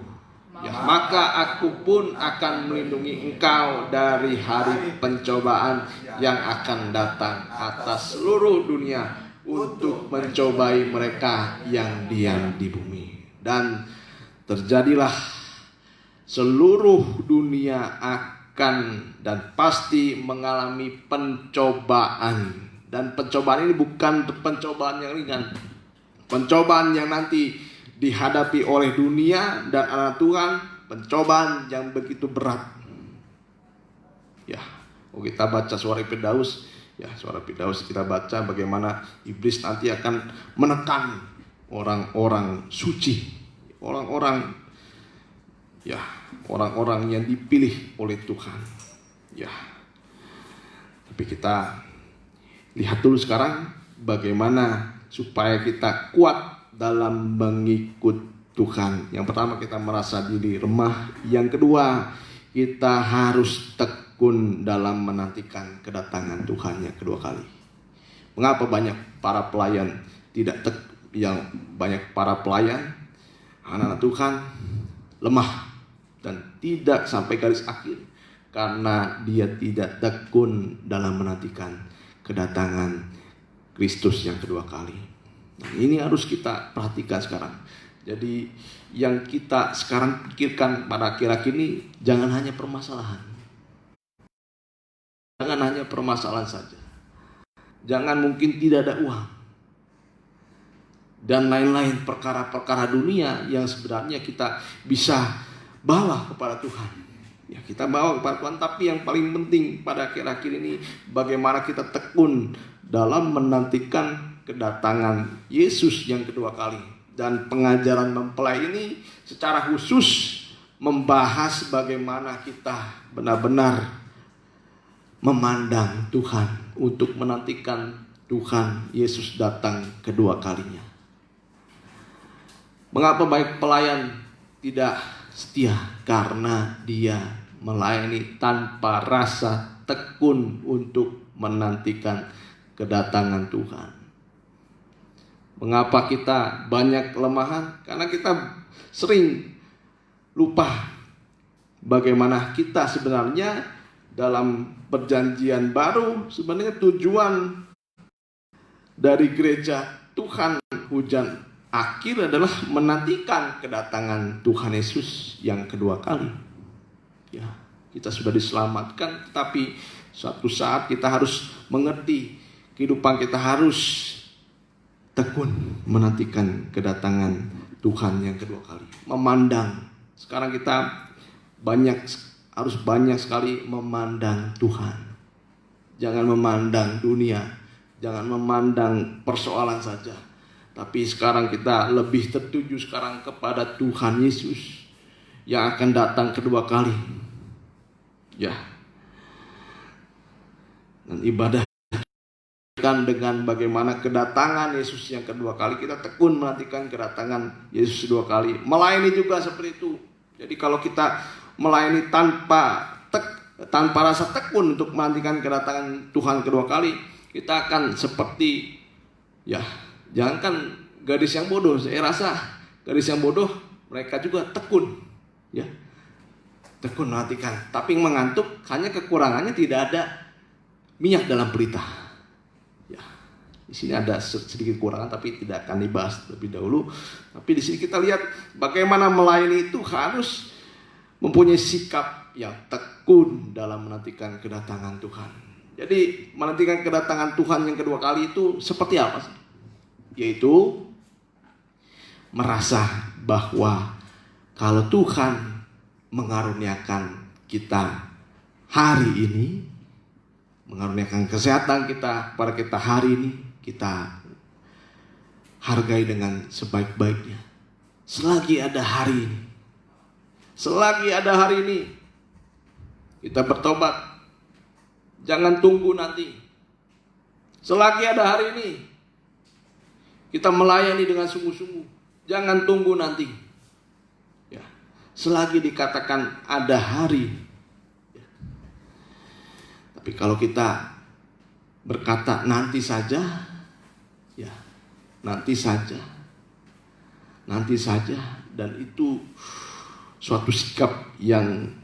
Speaker 3: ya maka aku pun akan melindungi engkau dari hari pencobaan yang akan datang atas seluruh dunia untuk mencobai mereka yang diam di bumi. Dan terjadilah seluruh dunia akan dan pasti mengalami pencobaan. Dan pencobaan ini bukan pencobaan yang ringan. Pencobaan yang nanti dihadapi oleh dunia dan anak Tuhan, pencobaan yang begitu berat. Ya, kita baca suara Firdaus. Ya, suara Firdaus kita baca bagaimana iblis nanti akan menekan orang-orang suci. Orang-orang yang dipilih oleh Tuhan. Ya. Tapi kita lihat dulu sekarang bagaimana supaya kita kuat dalam mengikut Tuhan. Yang pertama, kita merasa diri lemah. Yang kedua, kita harus tekun dalam menantikan kedatangan Tuhan yang kedua kali. Mengapa banyak para pelayan banyak para pelayan anak-anak Tuhan lemah dan tidak sampai garis akhir karena dia tidak tekun dalam menantikan kedatangan Kristus yang kedua kali. Nah, ini harus kita perhatikan sekarang. Jadi yang kita sekarang pikirkan pada akhir-akhir ini jangan hanya permasalahan. Jangan hanya permasalahan saja. Jangan mungkin tidak ada uang dan lain-lain perkara-perkara dunia yang sebenarnya kita bisa bawa kepada Tuhan. Ya, kita bawa kepada Tuhan, tapi yang paling penting pada akhir-akhir ini bagaimana kita tekun dalam menantikan kedatangan Yesus yang kedua kali. Dan pengajaran mempelai ini secara khusus membahas bagaimana kita benar-benar memandang Tuhan untuk menantikan Tuhan Yesus datang kedua kalinya. Mengapa baik pelayan tidak setia? Karena dia melayani tanpa rasa tekun untuk menantikan kedatangan Tuhan. Mengapa kita banyak kelemahan? Karena kita sering lupa bagaimana kita sebenarnya dalam perjanjian baru, sebenarnya tujuan dari gereja Tuhan hujan akhir adalah menantikan kedatangan Tuhan Yesus yang kedua kali. Ya, kita sudah diselamatkan, tetapi suatu saat kita harus mengerti kehidupan kita harus tekun menantikan kedatangan Tuhan yang kedua kali. Memandang. Sekarang kita harus banyak sekali memandang Tuhan. Jangan memandang dunia, jangan memandang persoalan saja. Tapi sekarang kita lebih tertuju sekarang kepada Tuhan Yesus yang akan datang kedua kali. Ya. Dan ibadah dengan bagaimana kedatangan Yesus yang kedua kali, kita tekun menantikan kedatangan Yesus kedua kali. Melayani juga seperti itu. Jadi kalau kita melayani tanpa rasa tekun untuk menantikan kedatangan Tuhan kedua kali, kita akan seperti, ya, jangankan gadis yang bodoh, saya rasa gadis yang bodoh mereka juga tekun, ya, tekun menantikan, tapi mengantuk. Hanya kekurangannya tidak ada minyak dalam pelita. Di sini ada sedikit kekurangan, tapi tidak akan dibahas lebih dahulu. Tapi di sini kita lihat bagaimana melayani itu harus mempunyai sikap yang tekun dalam menantikan kedatangan Tuhan. Jadi menantikan kedatangan Tuhan yang kedua kali itu seperti apa sih? Yaitu merasa bahwa kalau Tuhan mengaruniakan kita hari ini, mengaruniakan kesehatan kita pada kita hari ini, kita hargai dengan sebaik-baiknya. Selagi ada hari ini, selagi ada hari ini, kita bertobat. Jangan tunggu nanti. Selagi ada hari ini, kita melayani dengan sungguh-sungguh. Jangan tunggu nanti. Ya. Selagi dikatakan ada hari. Ya. Tapi kalau kita berkata nanti saja, ya, nanti saja, dan itu suatu sikap yang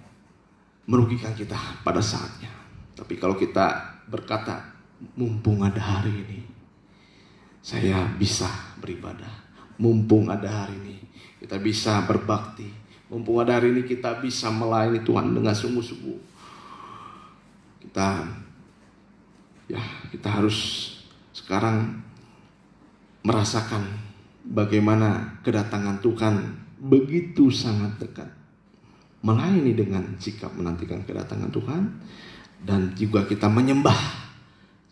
Speaker 3: merugikan kita pada saatnya. Tapi kalau kita berkata mumpung ada hari ini, saya bisa beribadah. Mumpung ada hari ini, kita bisa berbakti. Mumpung ada hari ini, kita bisa melayani Tuhan dengan sungguh-sungguh. Kita harus sekarang merasakan bagaimana kedatangan Tuhan begitu sangat dekat. Melayani dengan sikap menantikan kedatangan Tuhan, dan juga kita menyembah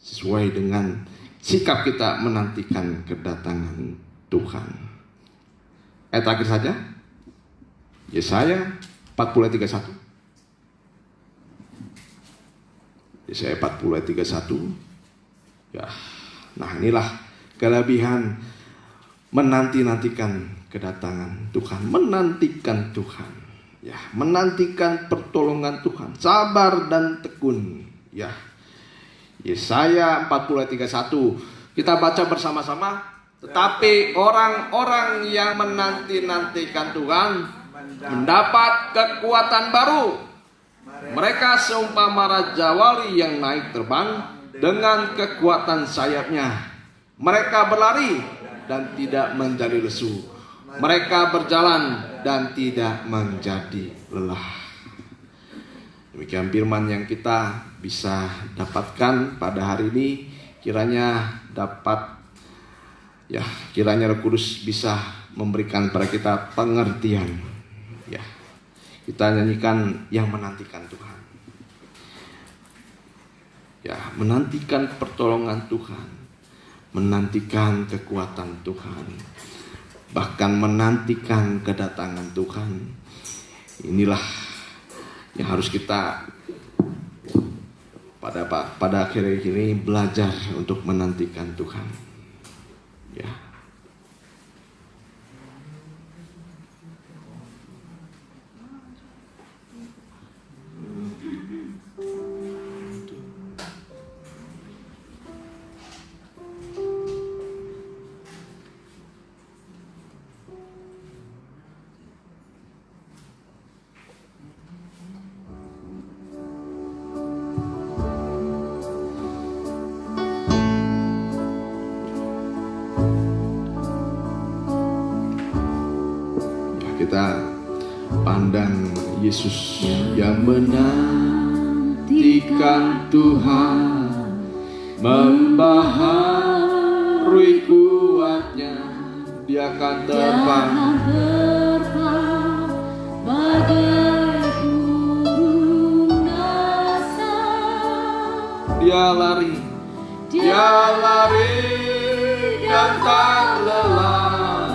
Speaker 3: sesuai dengan sikap kita menantikan kedatangan Tuhan. Ayat terakhir saja, Yesaya 40 ayat 31. Yesaya 40 ayat 31. Ya, nah inilah kelebihan menantikan kedatangan Tuhan, menantikan Tuhan. Ya, menantikan pertolongan Tuhan, sabar dan tekun. Ya, Yesaya 40 ayat 31. Kita baca bersama-sama. Tetapi orang-orang yang menanti-nantikan Tuhan mendapat kekuatan baru. Mereka seumpama raja wali yang naik terbang dengan kekuatan sayapnya. Mereka berlari dan tidak menjadi lesu. Mereka berjalan dan tidak menjadi lelah. Demikian firman yang kita bisa dapatkan pada hari ini. Kiranya Roh Kudus bisa memberikan pada kita pengertian. Ya, kita nyanyikan yang menantikan Tuhan. Ya, menantikan pertolongan Tuhan, menantikan kekuatan Tuhan, bahkan menantikan kedatangan Tuhan. Inilah yang harus kita pada akhir ini belajar untuk menantikan Tuhan. Ya. kita pandang Yesus yang menantikan Tuhan, membaharui kuatnya, dia akan terbang
Speaker 2: bagai burung nasar.
Speaker 3: Dia lari dan tak lelah,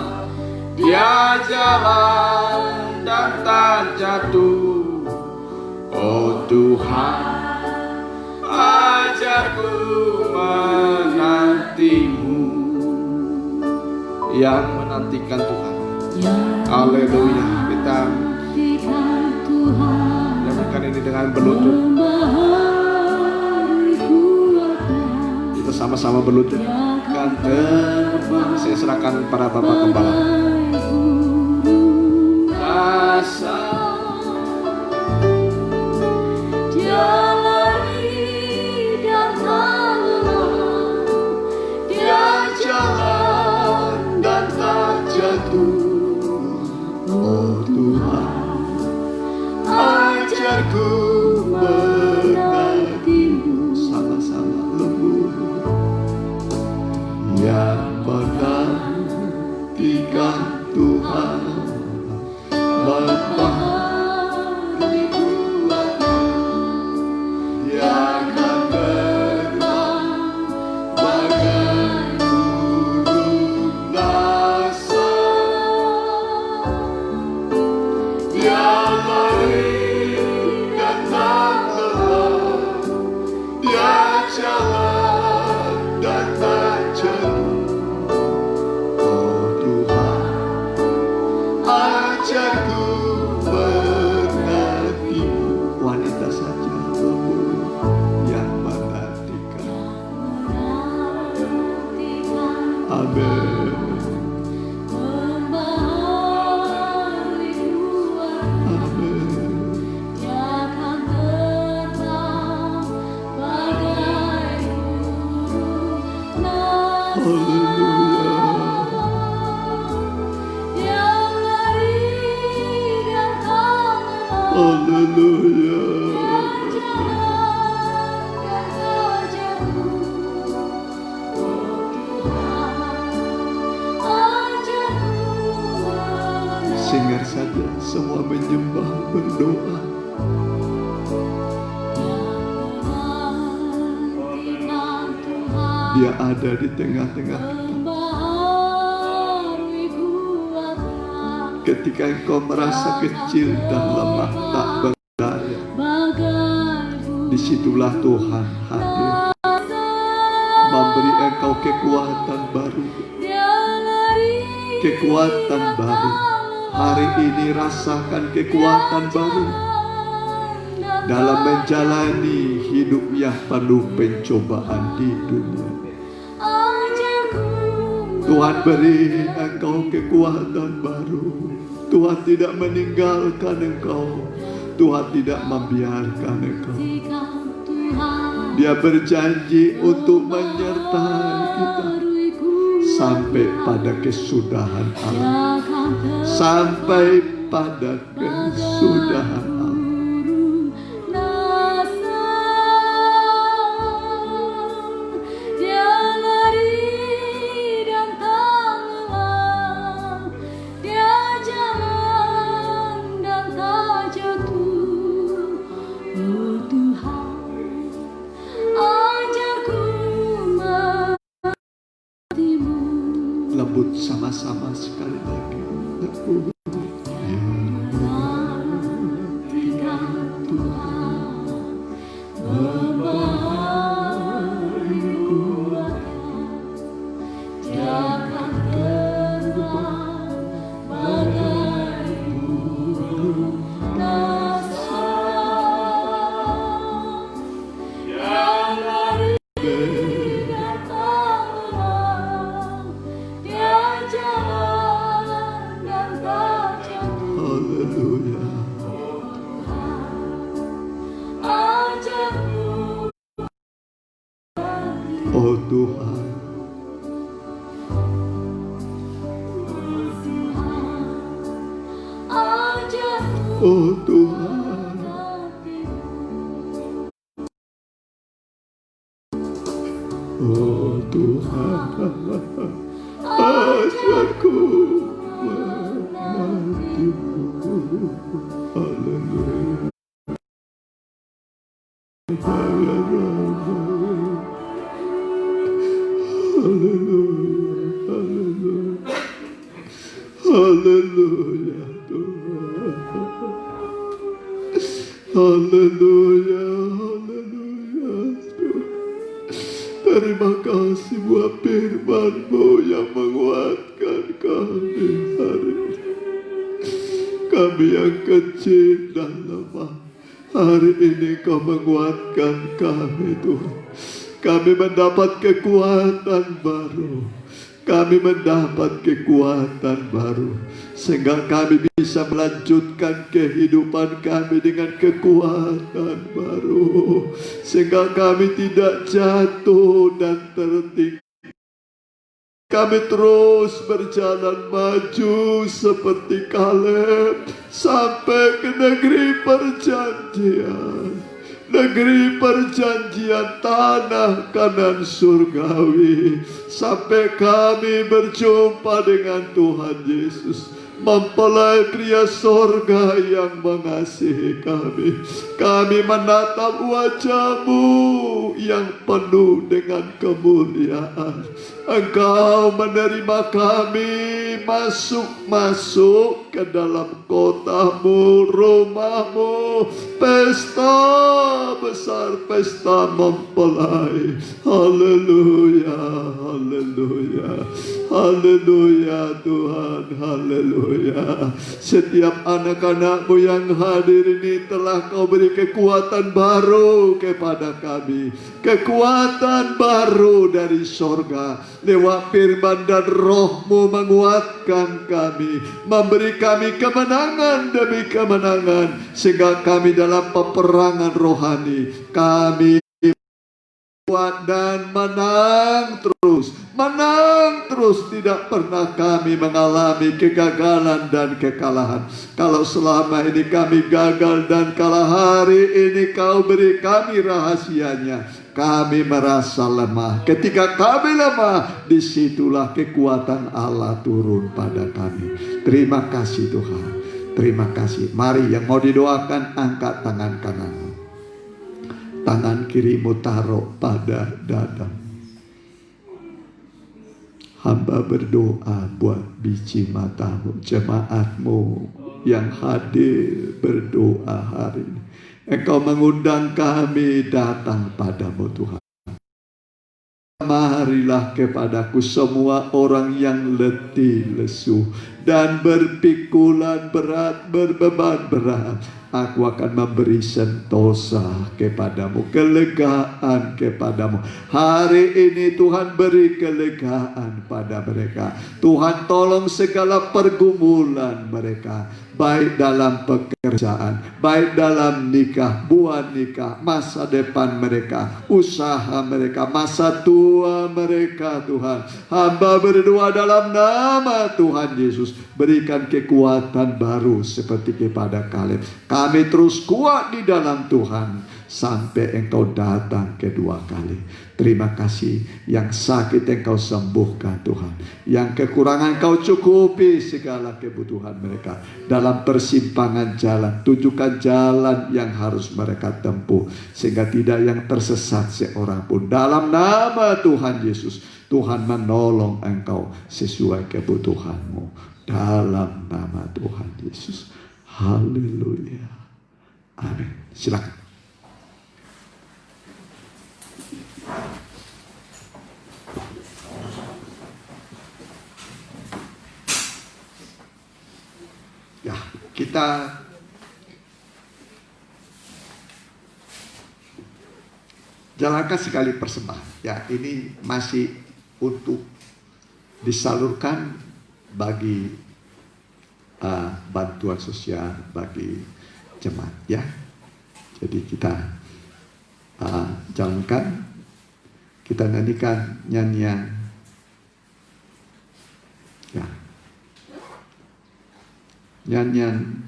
Speaker 3: dia jalan dan tak jatuh. Oh Tuhan, ajarku menantimu. Yang menantikan Tuhan. Haleluya. Kita nyanyikan ini dengan berlutut. Kita sama-sama berlutut. Kan terbang. Saya serahkan para bapak gembala. Rasa
Speaker 2: Dia lari dan tak lelah, dia
Speaker 1: jalan dan tak jatuh. Oh Tuhan, ajarku menantimu. Sama-sama lembut. Yang menantikan Tuhan, membaharui kuatnya, dia akan terbang bagai burung nasar. Dia lari dan tak lelah, dia jalan dan tak jatuh. Oh Tuhan, ajarku menantimu. Wanita saja yang menantikan. Amin.
Speaker 2: membaharui kuatnya.
Speaker 1: Amin.
Speaker 2: Dia akan terbang bagai burung nasar.
Speaker 1: Haleluya.
Speaker 2: Dia lari dan tak lelah,
Speaker 1: Haleluya.
Speaker 2: jalan dan tak jatuh. Oh Tuhan, ajarku menantimu.
Speaker 1: Singer saja semua menyembah berdoa. Dia ada di tengah-tengah kita.
Speaker 2: Membaharui kuatnya,
Speaker 1: Ketika engkau merasa kecil dan lemah tak berdaya,
Speaker 2: bagai burung
Speaker 1: disitulah Tuhan hadir, memberi engkau kekuatan baru,
Speaker 2: dia lari
Speaker 1: kekuatan baru. Hari ini rasakan kekuatan baru dalam menjalani hidup yang penuh pencobaan di dunia. Tuhan beri engkau kekuatan baru. Tuhan tidak meninggalkan engkau. Tuhan tidak membiarkan engkau. Dia berjanji untuk menyertai kita sampai pada kesudahan alam. Sampai pada kesudahan alam.
Speaker 2: Dia lari dan tak lelah, dia jalan dan tak jatuh. Oh Tuhan, ajarku menantimu.
Speaker 1: Lembut sama-sama sekali lagi. Lembut.
Speaker 2: Menantikan Tuhan, membaharui kuatnya, dia akan terbang bagai burung nasar. Dia lari dan tak lelah, dia jalan dan tak jatuh.
Speaker 1: Haleluya.
Speaker 2: Ajarku
Speaker 1: Oh Tuhan, Oh Tuhan, oh Tuhan, ajarku menantimu. Haleluya. Haleluya Tuhan. Haleluya, haleluya Tuhan. Terima kasih buat firman-Mu yang menguatkan kami hari ini. Kami yang kecil dan lemah, hari ini Kau menguatkan kami Tuhan. Kami mendapat kekuatan baru. Kami mendapat kekuatan baru, sehingga kami bisa melanjutkan kehidupan kami dengan kekuatan baru, sehingga kami tidak jatuh dan tertinggal. Kami terus berjalan maju seperti Kaleb sampai ke negeri perjanjian. Negeri perjanjian, tanah Kanan surgawi, sampai kami berjumpa dengan Tuhan Yesus, mempelai pria sorga yang mengasihi kami. Kami menatap wajah-Mu yang penuh dengan kemuliaan. Engkau menerima kami masuk ke dalam kota-Mu, rumah-Mu, pesta besar, pesta mempelai. Haleluya, haleluya, haleluya Tuhan, haleluya. Setiap anak-anak-Mu yang hadir ini telah Kau beri kekuatan baru kepada kami, kekuatan baru dari sorga. Lewat firman dan Roh-Mu menguatkan kami, memberi kami kemenangan demi kemenangan, sehingga kami dalam peperangan rohani kami kuat dan menang terus, tidak pernah kami mengalami kegagalan dan kekalahan. Kalau selama ini kami gagal dan kalah, hari ini Kau beri kami rahasianya. Kami merasa lemah. Ketika kami lemah, disitulah kekuatan Allah turun pada kami. Terima kasih Tuhan, terima kasih. Mari yang mau didoakan, angkat tangan kananmu, tangan kirimu taruh pada dada. Hamba berdoa buat biji matamu, jemaatmu yang hadir berdoa hari ini. Engkau mengundang kami datang padamu Tuhan. Marilah kepadaku semua orang yang letih, lesu, dan berpikulan berat, berbeban berat. Aku akan memberi sentosa kepadamu, kelegaan kepadamu. Hari ini Tuhan beri kelegaan pada mereka. Tuhan tolong segala pergumulan mereka, baik dalam pekerjaan, baik dalam nikah, buah nikah, masa depan mereka, usaha mereka, masa tua mereka. Tuhan, hamba berdoa dalam nama Tuhan Yesus, berikan kekuatan baru seperti kepada Kaleb. Kami terus kuat di dalam Tuhan sampai Engkau datang kedua kali. Terima kasih, yang sakit Engkau sembuhkan Tuhan, yang kekurangan Engkau cukupi segala kebutuhan mereka. Dalam persimpangan jalan, tunjukkan jalan yang harus mereka tempuh, sehingga tidak yang tersesat seorang pun. Dalam nama Tuhan Yesus, Tuhan menolong engkau sesuai kebutuhanmu. Dalam nama Tuhan Yesus. Haleluya. Amin. Silakan. Ya, kita jalankan sekali persembahan. Ya, ini masih untuk disalurkan bagi bantuan sosial bagi jemaat, ya. Jadi kita jalankan, kita nyanyikan nyanyian, ya, nyanyian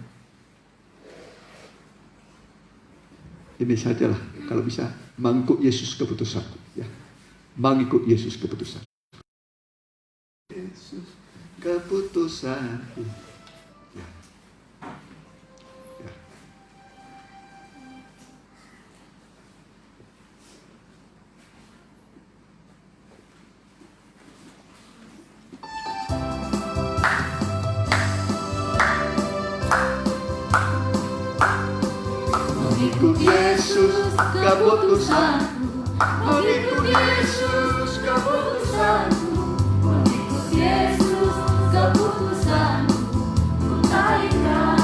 Speaker 1: ini sajalah kalau bisa mengikut Yesus keputusanku, ya. Mengikut Yesus keputusan. Yesus keputusanku. Ya. Ya. Mengikut Yesus keputusanku,
Speaker 2: Mengikut Yesus keputusanku, mengikut Yesus keputusanku, ku tarikan,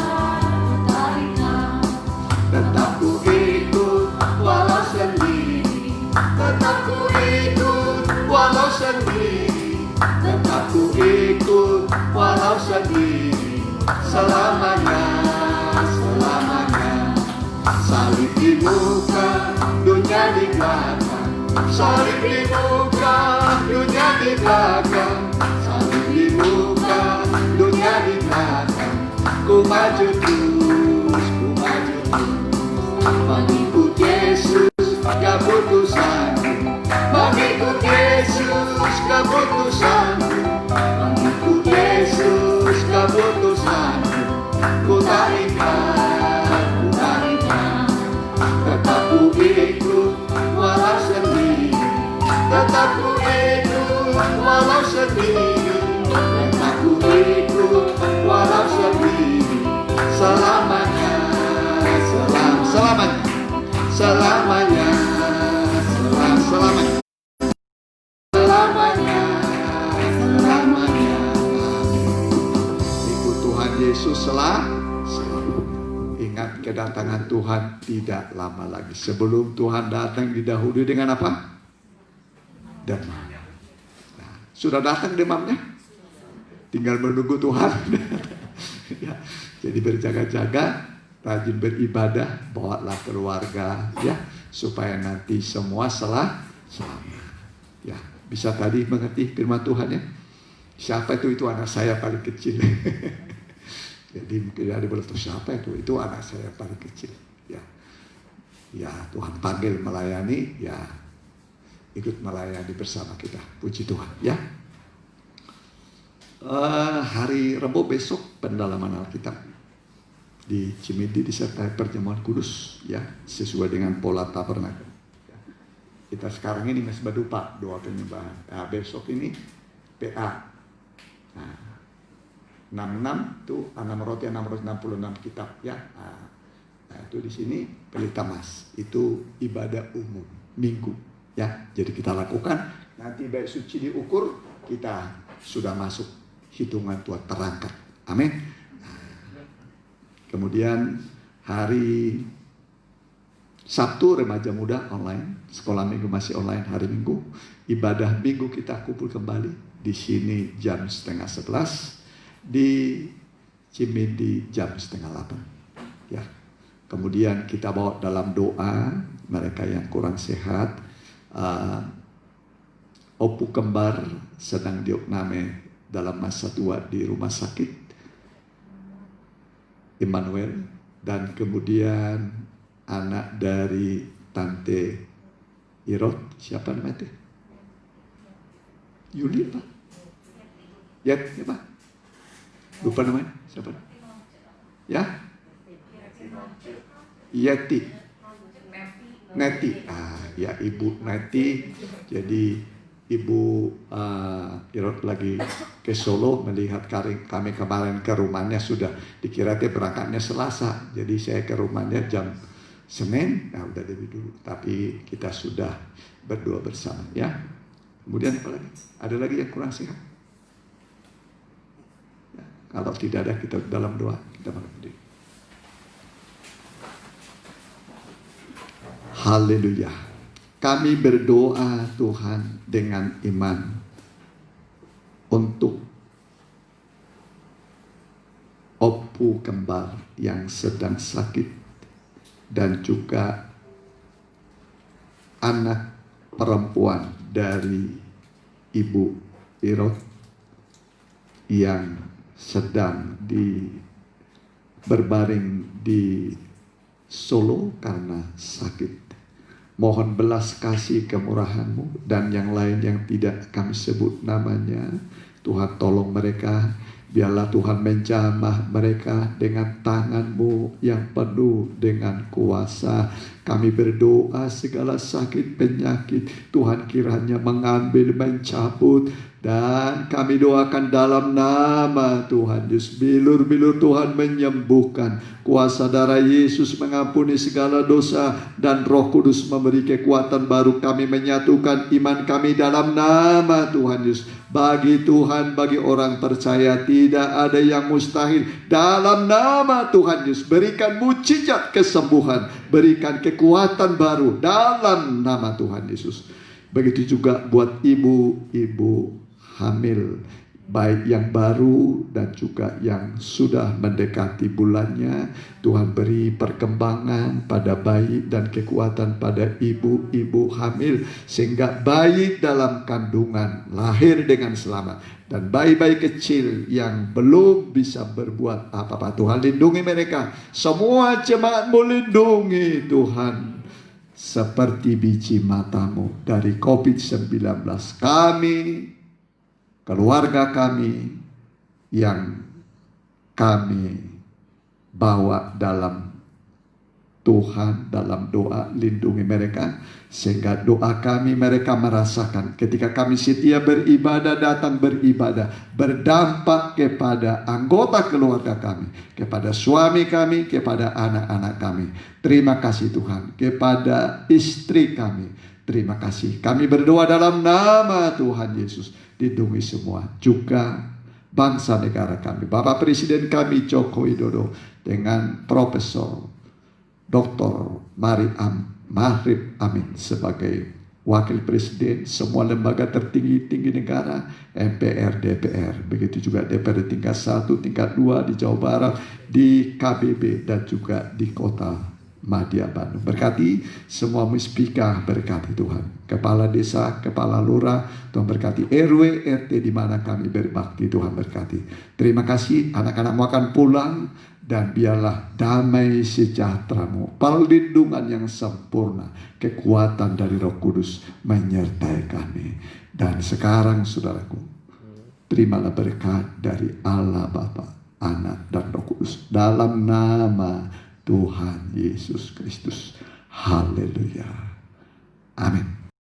Speaker 1: tetap ku ikut walau sendiri, tetap ku ikut walau sendiri, tetap ku ikut walau sendiri, selamanya, selamanya. Salib di muka, dunia di belakang. Salib di muka, dunia di belakang. Salib di muka, dunia di belakang. Ku maju terus, ku maju terus. Mengikut Yesus keputusanku, mengikut Yesus keputusanku, mengikut Yesus keputusanku. Ku tarikan, ku tarikan. Tetap ku ikut walau sendiri, tetap ku ikut walau sendiri, tetap ku ikut walau sendiri, selamanya, selamanya, selamanya, selamanya, selamanya, selamanya. Ikut Tuhan Yesus selalu. Ingat, kedatangan Tuhan tidak lama lagi. Sebelum Tuhan datang didahului dengan apa? Demam. Nah, sudah datang demamnya? Tinggal menunggu Tuhan. Ya, jadi berjaga-jaga, rajin beribadah, bawalah keluarga, ya, supaya nanti semua selamat. Ya, bisa tadi mengerti firman Tuhan, ya? Siapa itu? Itu anak saya paling kecil. Jadi mungkin ada bilang, siapa itu? Itu anak saya paling kecil. Ya, ya, Tuhan panggil melayani, ya, ikut melayani bersama kita. Puji Tuhan, ya. Hari Rabu besok pendalaman Alkitab di Cimindi disertai perjamuan kudus, ya, sesuai dengan pola tabernakel. Ya. Kita sekarang ini masih berdoa, doa penyembahan. Nah, besok ini PA. Nah, 66 itu 6 roti 66 kitab, ya. Nah, itu di sini pelita mas, itu ibadah umum minggu, ya. Jadi kita lakukan, nanti baik suci diukur, kita sudah masuk hitungan Tuhan terangkat. Amin. Nah, kemudian hari Sabtu remaja muda online, sekolah minggu masih online hari Minggu, ibadah minggu kita kumpul kembali di sini jam 10:30. Di Cimindi jam 7:30, ya. Kemudian kita bawa dalam doa mereka yang kurang sehat, opu kembar sedang diopname dalam masa tua di rumah sakit Immanuel, dan kemudian anak dari Tante Irot, siapa namanya? Yuli apa? Ya, siapa? Lupa namanya, siapa? Ya? Yeti. Neti. Ya, Ibu Neti. Jadi Ibu Irot lagi ke Solo melihat kami kemarin ke rumahnya, sudah dikira berangkatnya Selasa. Jadi saya ke rumahnya jam Senin, nah udah lebih dulu. Tapi kita sudah berdoa bersama, ya. Kemudian apa lagi? Ada lagi yang kurang sehat? Kalau tidak ada, kita dalam doa, kita berdiri. Haleluya. Kami berdoa Tuhan dengan iman untuk opu kembar yang sedang sakit dan juga anak perempuan dari Ibu Irot yang sedang berbaring di Solo karena sakit. Mohon belas kasih kemurahan-Mu dan yang lain yang tidak kami sebut namanya. Tuhan tolong mereka. Biarlah Tuhan menjamah mereka dengan tangan-Mu yang penuh dengan kuasa. Kami berdoa segala sakit penyakit Tuhan kiranya mengambil, mencabut. Dan kami doakan dalam nama Tuhan Yesus, bilur-bilur Tuhan menyembuhkan. Kuasa darah Yesus mengampuni segala dosa, dan Roh Kudus memberi kekuatan baru. Kami menyatukan iman kami dalam nama Tuhan Yesus. Bagi Tuhan, bagi orang percaya tidak ada yang mustahil. Dalam nama Tuhan Yesus, berikan mujizat kesembuhan, berikan kekuatan baru dalam nama Tuhan Yesus. Begitu juga buat ibu-ibu hamil, baik yang baru dan juga yang sudah mendekati bulannya. Tuhan beri perkembangan pada bayi dan kekuatan pada ibu-ibu hamil, sehingga bayi dalam kandungan lahir dengan selamat. Dan bayi-bayi kecil yang belum bisa berbuat apa-apa, Tuhan lindungi mereka. Semua jemaat-Mu lindungi Tuhan, seperti biji mata-Mu dari COVID-19. Kami, keluarga kami yang kami bawa dalam Tuhan, dalam doa lindungi mereka, sehingga doa kami mereka merasakan ketika kami setia beribadah, datang beribadah, berdampak kepada anggota keluarga kami, kepada suami kami, kepada anak-anak kami. Terima kasih Tuhan, kepada istri kami. Terima kasih. Kami berdoa dalam nama Tuhan Yesus. Lindungi semua, juga bangsa negara kami. Bapak Presiden kami Joko Widodo dengan Profesor Dr. Mahrib Amin sebagai Wakil Presiden, semua lembaga tertinggi negara, MPR, DPR, begitu juga DPR tingkat 1, tingkat 2 di Jawa Barat, di KBB dan juga di Kota Madya Bandung. Berkati semua muspika, berkati Tuhan. Kepala desa, kepala lurah, Tuhan berkati. RW, RT di mana kami berbakti, Tuhan berkati. Terima kasih, anak-anakmu akan pulang. Dan biarlah damai sejahtera-Mu, perlindungan yang sempurna, kekuatan dari Roh Kudus menyertai kami. Dan sekarang saudaraku, terimalah berkat dari Allah Bapa, Anak dan Roh Kudus, dalam nama Tuhan Yesus Kristus. Haleluya. Amin.